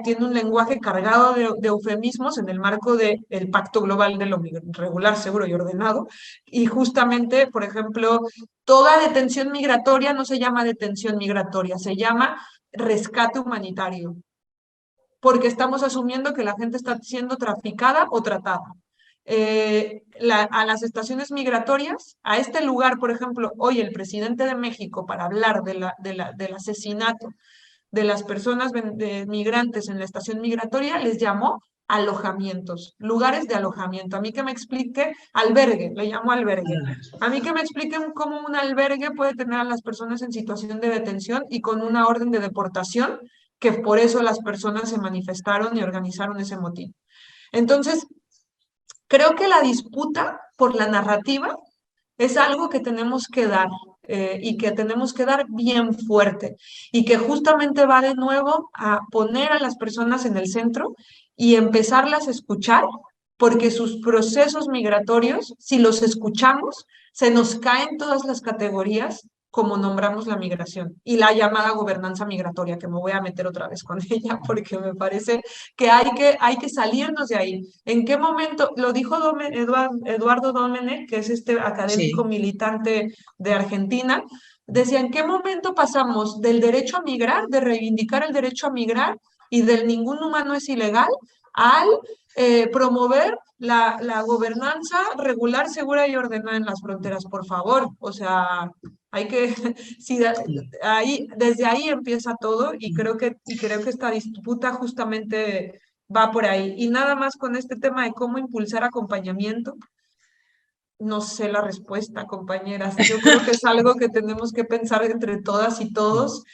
tiene un lenguaje cargado de eufemismos en el marco del Pacto Global de lo Regular, Seguro y Ordenado, y justamente, por ejemplo, toda detención migratoria no se llama detención migratoria, se llama rescate humanitario, porque estamos asumiendo que la gente está siendo traficada o tratada. A las estaciones migratorias, a este lugar, por ejemplo, hoy el presidente de México, para hablar del asesinato de las personas migrantes en la estación migratoria, les llamó alojamientos, lugares de alojamiento. A mí que me explique, albergue, le llamo albergue. A mí que me expliquen cómo un albergue puede tener a las personas en situación de detención y con una orden de deportación, que por eso las personas se manifestaron y organizaron ese motín. Entonces, creo que la disputa por la narrativa es algo que tenemos que dar, y que tenemos que dar bien fuerte, y que justamente va de nuevo a poner a las personas en el centro y empezarlas a escuchar, porque sus procesos migratorios, si los escuchamos, se nos caen todas las categorías como nombramos la migración y la llamada gobernanza migratoria, que me voy a meter otra vez con ella porque me parece que hay que salirnos de ahí. ¿En qué momento? Lo dijo Eduardo Domenech, que es este académico sí. militante de Argentina. Decía, ¿en qué momento pasamos del derecho a migrar, de reivindicar el derecho a migrar y del ningún humano es ilegal, al promover la gobernanza regular, segura y ordenada en las fronteras? Por favor, o sea, hay que, sí, desde ahí empieza todo, y creo que esta disputa justamente va por ahí. Y nada más con este tema de cómo impulsar acompañamiento. No sé la respuesta, compañeras. Yo creo que es algo que tenemos que pensar entre todas y todos.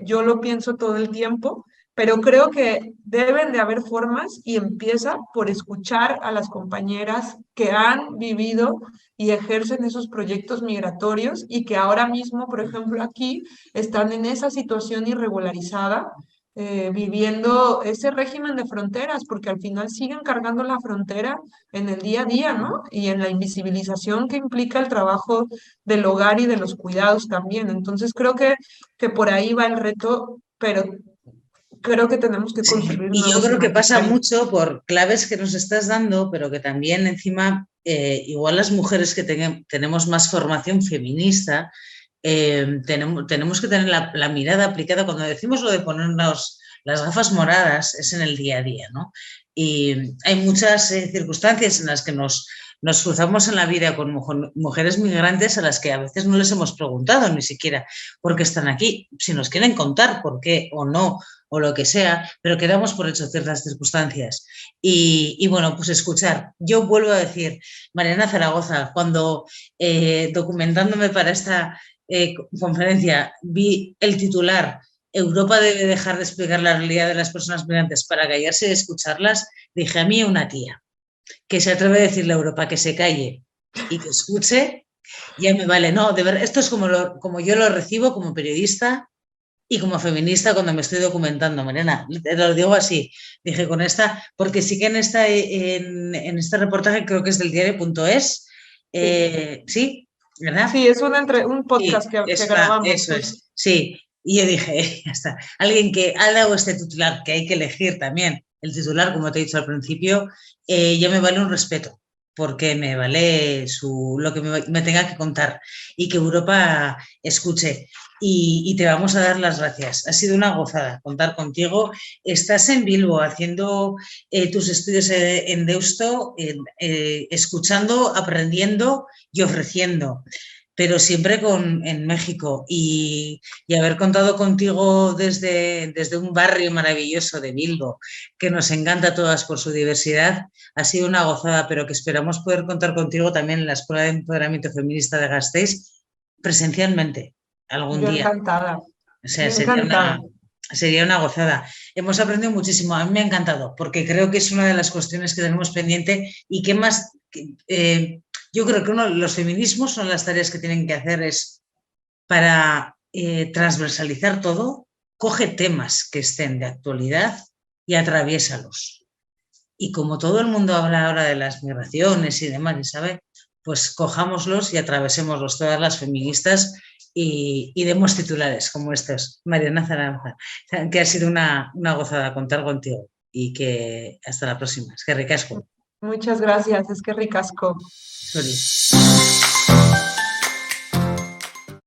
Yo lo pienso todo el tiempo, pero creo que deben de haber formas y empieza por escuchar a las compañeras que han vivido y ejercen esos proyectos migratorios y que ahora mismo, por ejemplo, aquí están en esa situación irregularizada, viviendo ese régimen de fronteras, porque al final siguen cargando la frontera en el día a día, ¿no? Y en la invisibilización que implica el trabajo del hogar y de los cuidados también. Entonces que por ahí va el reto, pero creo que tenemos que Sí, construir y yo nuevos creo que pasa imaginarios. mucho por claves que nos estás dando, pero que también encima, igual las mujeres que tenemos más formación feminista, tenemos que tener la mirada aplicada. Cuando decimos lo de ponernos las gafas moradas, es en el día a día, ¿no? Y hay muchas circunstancias en las que nos cruzamos en la vida con mujeres migrantes a las que a veces no les hemos preguntado ni siquiera por qué están aquí, si nos quieren contar por qué o no, o lo que sea, pero quedamos por hecho ciertas circunstancias. Y bueno, pues escuchar. Yo vuelvo a decir, Mariana Zaragoza, cuando documentándome para esta conferencia vi el titular Europa debe dejar de explicar la realidad de las personas migrantes para callarse y escucharlas, dije a mí una tía que se atreve a decirle a Europa que se calle y que escuche, ya me vale. No, de verdad, esto es como yo lo recibo como periodista y como feminista cuando me estoy documentando, Mariana. Te lo digo así, dije con esta, porque sí que en este reportaje, creo que es del diario.es, Sí, sí, ¿verdad? sí, es un podcast Sí, que grabamos, eso justo. es, sí. Y yo dije, ya está, alguien que ha dado este titular, que hay que elegir también el titular, como te he dicho al principio, ya me vale un respeto, porque me vale lo que me tenga que contar y que Europa escuche. Y te vamos a dar las gracias. Ha sido una gozada contar contigo. Estás en Bilbo haciendo tus estudios en Deusto, escuchando, aprendiendo y ofreciendo, pero siempre en México. Y haber contado contigo desde un barrio maravilloso de Bilbo, que nos encanta a todas por su diversidad, ha sido una gozada, pero que esperamos poder contar contigo también en la Escuela de Empoderamiento Feminista de Gasteiz presencialmente algún Yo día. encantada, O sea, yo encantada. sería una gozada. Hemos aprendido muchísimo, a mí me ha encantado, porque creo que es una de las cuestiones que tenemos pendiente y que más, yo creo que los feminismos son las tareas que tienen que hacer es para transversalizar todo, coge temas que estén de actualidad y atraviésalos. Y como todo el mundo habla ahora de las migraciones y demás, y sabe, pues cojámoslos y atravesémoslos todas las feministas y demos titulares como estos. Mariana Zaragoza, que ha sido una gozada contar contigo y que hasta la próxima. Es que ricasco. Muchas gracias, es que ricasco. Sorry.